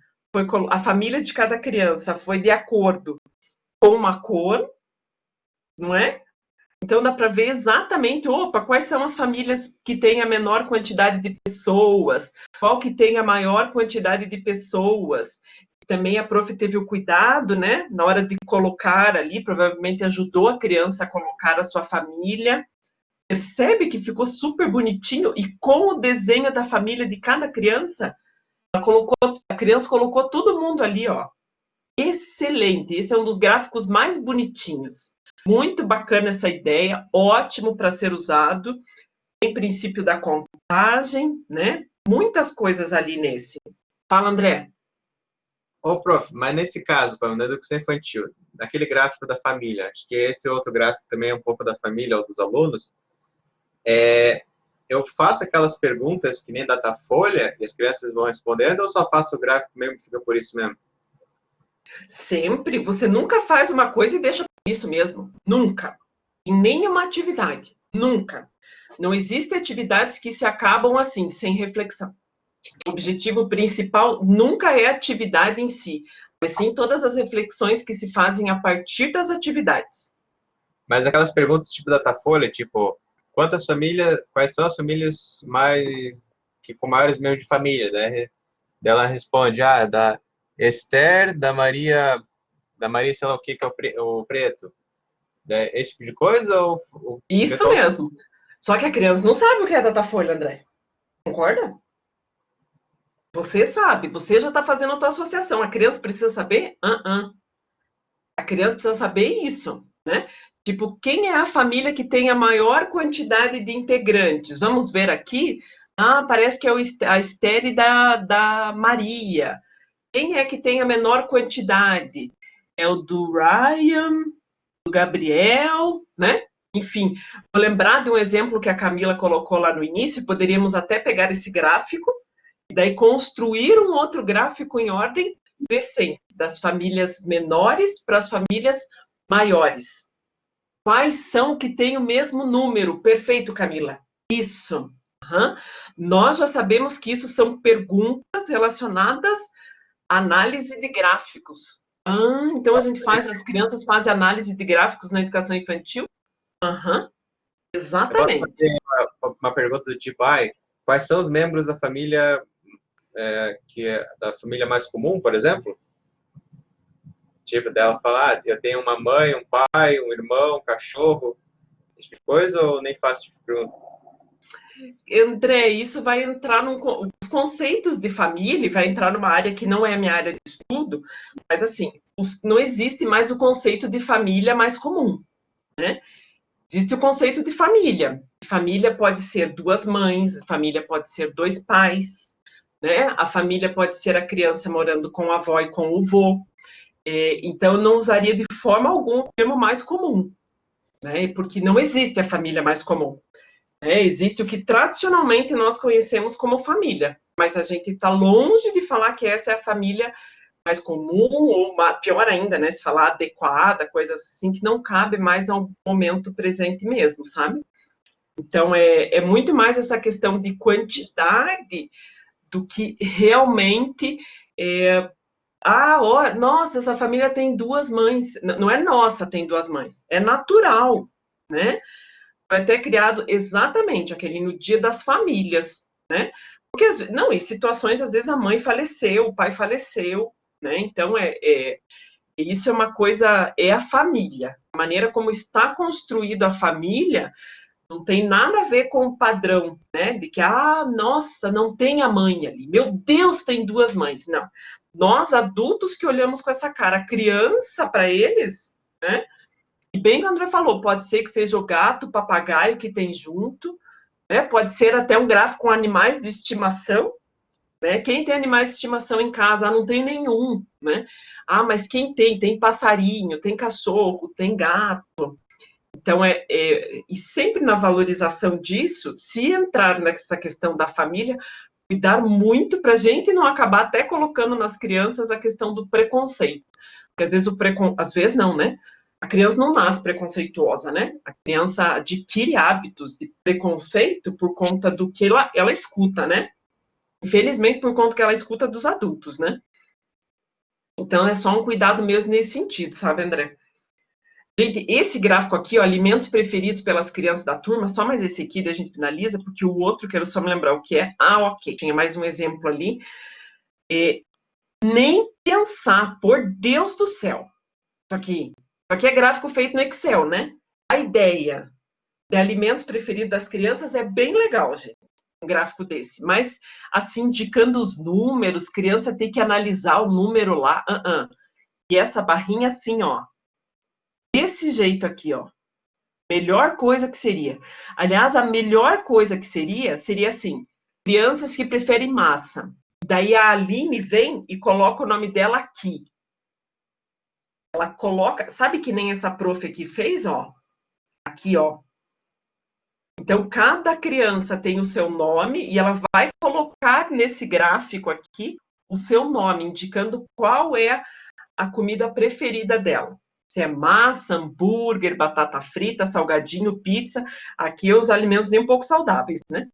a família de cada criança foi de acordo com uma cor, não é? Então dá para ver exatamente, quais são as famílias que têm a menor quantidade de pessoas, qual que tem a maior quantidade de pessoas. Também a prof teve o cuidado, né, na hora de colocar ali, provavelmente ajudou a criança a colocar a sua família. Percebe que ficou super bonitinho e com o desenho da família de cada criança, a criança colocou todo mundo ali, ó. Excelente, esse é um dos gráficos mais bonitinhos. Muito bacana essa ideia, ótimo para ser usado. Tem princípio da contagem, né? Muitas coisas ali nesse. Fala, André. Ô, prof, mas nesse caso, na educação infantil, naquele gráfico da família, acho que esse outro gráfico também é um pouco da família ou dos alunos, eu faço aquelas perguntas que nem Datafolha e as crianças vão respondendo ou só faço o gráfico mesmo e fica por isso mesmo? Sempre. Você nunca faz uma coisa e deixa por isso mesmo. Nunca. Em nenhuma atividade. Nunca. Não existem atividades que se acabam assim, sem reflexão. O objetivo principal nunca é a atividade em si, mas sim todas as reflexões que se fazem a partir das atividades. Mas aquelas perguntas tipo Datafolha, tipo, quais são as famílias com maiores membros de família, né? Ela responde, da Esther, da Maria, sei lá o que é o preto. Esse tipo de coisa? Isso mesmo. Só que a criança não sabe o que é Datafolha, André. Concorda? Você sabe, você já está fazendo a tua associação. A criança precisa saber? A criança precisa saber isso, né? Tipo, quem é a família que tem a maior quantidade de integrantes? Vamos ver aqui. Parece que é a Esther da Maria. Quem é que tem a menor quantidade? É o do Ryan, do Gabriel, né? Enfim, vou lembrar de um exemplo que a Camila colocou lá no início, poderíamos até pegar esse gráfico e daí construir um outro gráfico em ordem crescente, das famílias menores para as famílias maiores. Quais são que têm o mesmo número? Perfeito, Camila. Isso. Uhum. Nós já sabemos que isso são perguntas relacionadas à análise de gráficos. Então a gente faz, as crianças fazem análise de gráficos na educação infantil? Uhum. Eu posso Exatamente. fazer uma pergunta do tipo, quais são os membros da família que é da família mais comum, por exemplo? Tipo, dela falar, eu tenho uma mãe, um pai, um irmão, um cachorro, esse tipo de coisa, ou nem faço tipo de pergunta? André, isso vai entrar os conceitos de família, vai entrar numa área que não é a minha área de estudo, mas assim, não existe mais o conceito de família mais comum, né? Existe o conceito de família. Família pode ser duas mães, família pode ser dois pais, né? A família pode ser a criança morando com a avó e com o vô. Então, eu não usaria de forma alguma o termo mais comum, né? Porque não existe a família mais comum. Existe o que tradicionalmente nós conhecemos como família, mas a gente está longe de falar que essa é a família mais comum, ou pior ainda, né, se falar adequada, coisas assim, que não cabe mais ao momento presente mesmo, sabe? Então, é muito mais essa questão de quantidade do que realmente nossa, essa família tem duas mães. Não é nossa, tem duas mães. É natural, né? Foi até criado exatamente aquele no dia das famílias, né? Porque, não, em situações, às vezes, a mãe faleceu, o pai faleceu, né? Então, isso é uma coisa, é a família. A maneira como está construída a família não tem nada a ver com o padrão, né? De que, nossa, não tem a mãe ali. Meu Deus, tem duas mães. Não. Nós, adultos, que olhamos com essa cara, a criança, para eles, né? E bem que o André falou, pode ser que seja o gato, o papagaio que tem junto, né? Pode ser até um gráfico com animais de estimação, né? Quem tem animais de estimação em casa? Não tem nenhum, né? Mas quem tem? Tem passarinho, tem cachorro, tem gato. Então, e sempre na valorização disso, se entrar nessa questão da família, cuidar muito para a gente não acabar até colocando nas crianças a questão do preconceito. Porque às vezes às vezes não, né? A criança não nasce preconceituosa, né? A criança adquire hábitos de preconceito por conta do que ela escuta, né? Infelizmente, por conta que ela escuta dos adultos, né? Então, é só um cuidado mesmo nesse sentido, sabe, André? Gente, esse gráfico aqui, ó, alimentos preferidos pelas crianças da turma, só mais esse aqui, daí a gente finaliza, porque o outro, quero só me lembrar o que é. Ok, tinha mais um exemplo ali. Nem pensar, por Deus do céu. Isso aqui é gráfico feito no Excel, né? A ideia de alimentos preferidos das crianças é bem legal, gente. Um gráfico desse. Mas, assim, indicando os números, criança tem que analisar o número lá. E essa barrinha assim, ó. Desse jeito aqui, ó. Melhor coisa que seria. Aliás, a melhor coisa que seria assim, crianças que preferem massa. Daí a Aline vem e coloca o nome dela aqui. Ela coloca, sabe que nem essa prof aqui fez, ó? Aqui, ó. Então, cada criança tem o seu nome e ela vai colocar nesse gráfico aqui o seu nome, indicando qual é a comida preferida dela. Se é massa, hambúrguer, batata frita, salgadinho, pizza. Aqui os alimentos nem um pouco saudáveis, né?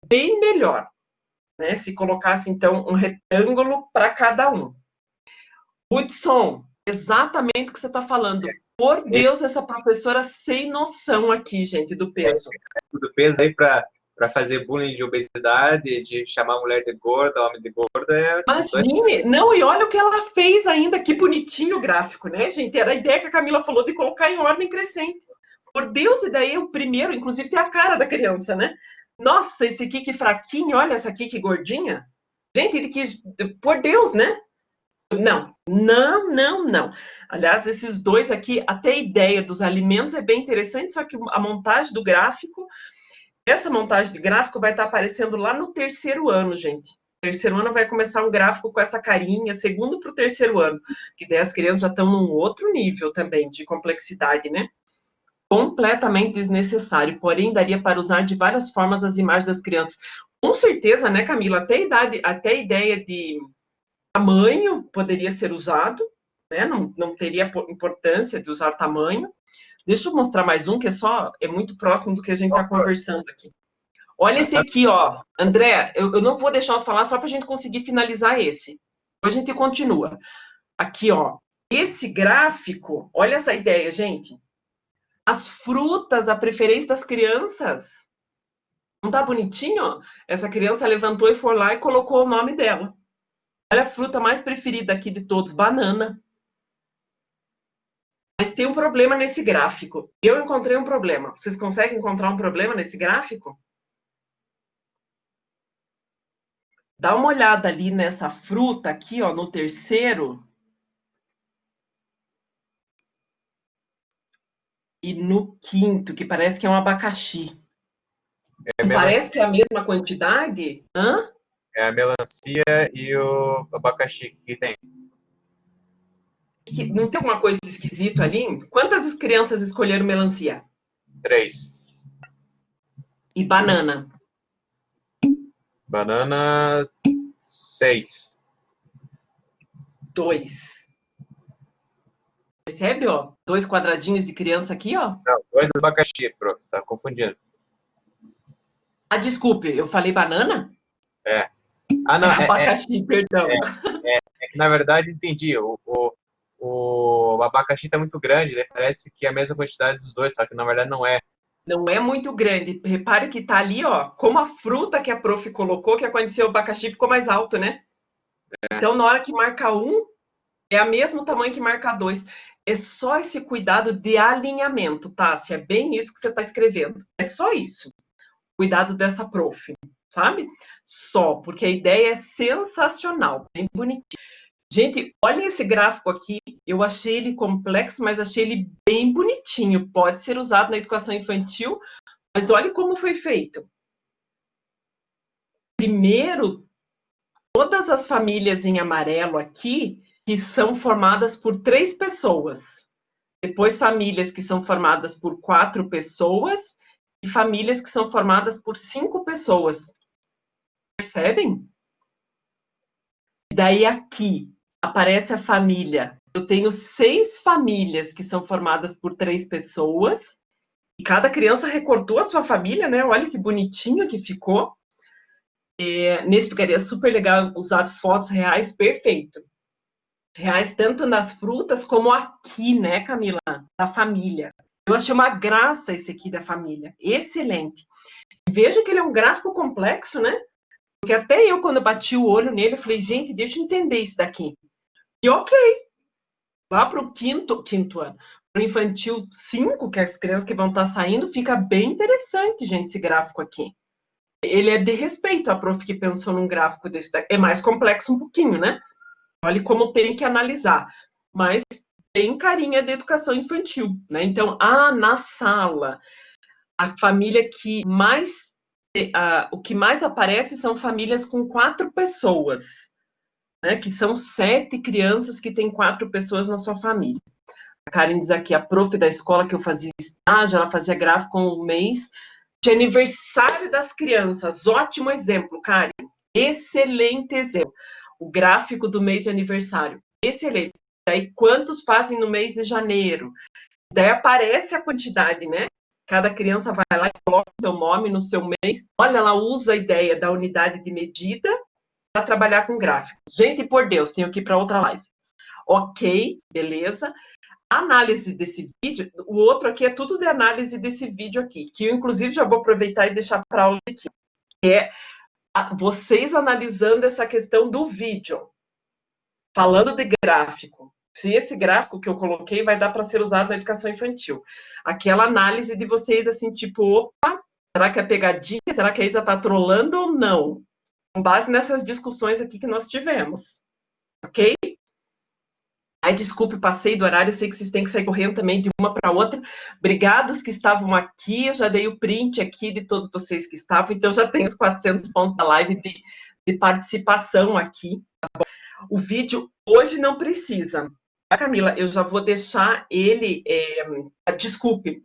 Bem melhor, né? Se colocasse, então, um retângulo para cada um. Hudson, exatamente o que você está falando. Por Deus, essa professora sem noção aqui, gente, do peso. Do peso aí para fazer bullying de obesidade, de chamar a mulher de gorda, homem de gorda. Imagine, não, e olha o que ela fez ainda, que bonitinho o gráfico, né, gente? Era a ideia que a Camila falou de colocar em ordem crescente. Por Deus, e daí o primeiro, inclusive, tem a cara da criança, né? Nossa, esse aqui que fraquinho, olha essa aqui que gordinha. Gente, ele quis, por Deus, né? Não. Aliás, esses dois aqui, até a ideia dos alimentos é bem interessante, só que a montagem do gráfico, essa montagem de gráfico vai estar aparecendo lá no terceiro ano, gente. terceiro ano vai começar um gráfico com essa carinha, segundo para o terceiro ano, que daí as crianças já estão num outro nível também de complexidade, né? Completamente desnecessário, porém daria para usar de várias formas as imagens das crianças. Com certeza, né, Camila? Até a ideia de tamanho poderia ser usado, né? Não teria importância de usar tamanho. Deixa eu mostrar mais um, que é muito próximo do que a gente está conversando aqui. Olha esse aqui, ó. André, eu não vou deixar você falar só para a gente conseguir finalizar esse. Depois a gente continua. Aqui, ó. Esse gráfico, olha essa ideia, gente. As frutas, a preferência das crianças. Não tá bonitinho? Essa criança levantou e foi lá e colocou o nome dela. Olha a fruta mais preferida aqui de todos, banana. Mas tem um problema nesse gráfico. Eu encontrei um problema. Vocês conseguem encontrar um problema nesse gráfico? Dá uma olhada ali nessa fruta aqui, ó, no terceiro. E no quinto, que parece que é um abacaxi. Parece que é a mesma quantidade? Hã? É a melancia e o abacaxi que tem. Não tem alguma coisa esquisita ali? Quantas crianças escolheram melancia? 3. E banana? Banana, 6. 2. Percebe, ó? 2 quadradinhos de criança aqui, ó. Não, 2 abacaxi, prof. Você tá confundindo. Ah, desculpe, eu falei banana? É. Ah, não, abacaxi, perdão. É que, na verdade, entendi. O abacaxi tá muito grande, né? Parece que é a mesma quantidade dos dois, só que na verdade não é. Não é muito grande. Repare que tá ali, ó, como a fruta que a prof colocou, que aconteceu, o abacaxi ficou mais alto, né? Então, na hora que marca 1, é o mesmo tamanho que marca 2. É só esse cuidado de alinhamento, tá? Se é bem isso que você está escrevendo. É só isso. Cuidado dessa prof, sabe? Só, porque a ideia é sensacional, bem bonitinho. Gente, olha esse gráfico aqui. Eu achei ele complexo, mas achei ele bem bonitinho. Pode ser usado na educação infantil, mas olha como foi feito. Primeiro, todas as famílias em amarelo aqui, que são formadas por 3 pessoas. Depois, famílias que são formadas por 4 pessoas e famílias que são formadas por 5 pessoas. Percebem? E daí aqui aparece a família. Eu tenho 6 famílias que são formadas por 3 pessoas. E cada criança recortou a sua família, né? Olha que bonitinho que ficou. Nesse ficaria super legal usar fotos reais, perfeito. Reais tanto nas frutas como aqui, né, Camila? Da família. Eu achei uma graça esse aqui da família. Excelente. Veja que ele é um gráfico complexo, né? Porque até eu, quando bati o olho nele, eu falei, gente, deixa eu entender isso daqui. E ok. Lá para o quinto ano, para o infantil 5, que é as crianças que vão estar saindo, fica bem interessante, gente, esse gráfico aqui. Ele é de respeito à prof que pensou num gráfico desse daqui. É mais complexo um pouquinho, né? Olha como tem que analisar. Mas tem carinha de educação infantil, né? Então, na sala, a família que mais... o que mais aparece são famílias com 4 pessoas, né? Que são 7 crianças que têm 4 pessoas na sua família. A Karen diz aqui, a prof da escola que eu fazia estágio, ela fazia gráfico um mês de aniversário das crianças. Ótimo exemplo, Karen. Excelente exemplo. O gráfico do mês de aniversário. Excelente. Daí, quantos fazem no mês de janeiro? Daí aparece a quantidade, né? Cada criança vai lá e coloca o seu nome no seu mês. Olha, ela usa a ideia da unidade de medida para trabalhar com gráficos. Gente, por Deus, tenho que ir para outra live. Ok, beleza. Análise desse vídeo, o outro aqui é tudo de análise desse vídeo aqui, que eu, inclusive, já vou aproveitar e deixar para aula aqui, que é vocês analisando essa questão do vídeo, falando de gráfico. Se esse gráfico que eu coloquei vai dar para ser usado na educação infantil. Aquela análise de vocês, assim, tipo, opa, será que é pegadinha? Será que a Isa está trolando ou não? Com base nessas discussões aqui que nós tivemos. Ok? Ai, desculpe, passei do horário, eu sei que vocês têm que sair correndo também de uma para outra. Obrigados que estavam aqui, eu já dei o print aqui de todos vocês que estavam, então já tenho os 400 pontos da live de participação aqui. O vídeo hoje não precisa. Camila, eu já vou deixar ele... desculpe,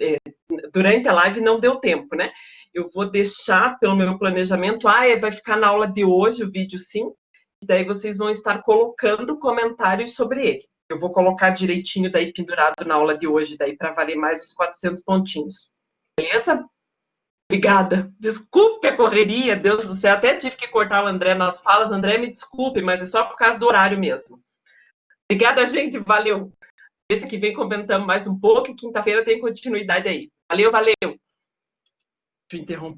durante a live não deu tempo, né? Eu vou deixar pelo meu planejamento, vai ficar na aula de hoje o vídeo sim, e daí vocês vão estar colocando comentários sobre ele. Eu vou colocar direitinho daí pendurado na aula de hoje, daí para valer mais os 400 pontinhos. Beleza? Obrigada. Desculpe a correria, Deus do céu. Até tive que cortar o André nas falas. André, me desculpe, mas é só por causa do horário mesmo. Obrigada, gente. Valeu. Esse que vem comentando mais um pouco e quinta-feira tem continuidade aí. Valeu, valeu. Deixa eu interromper.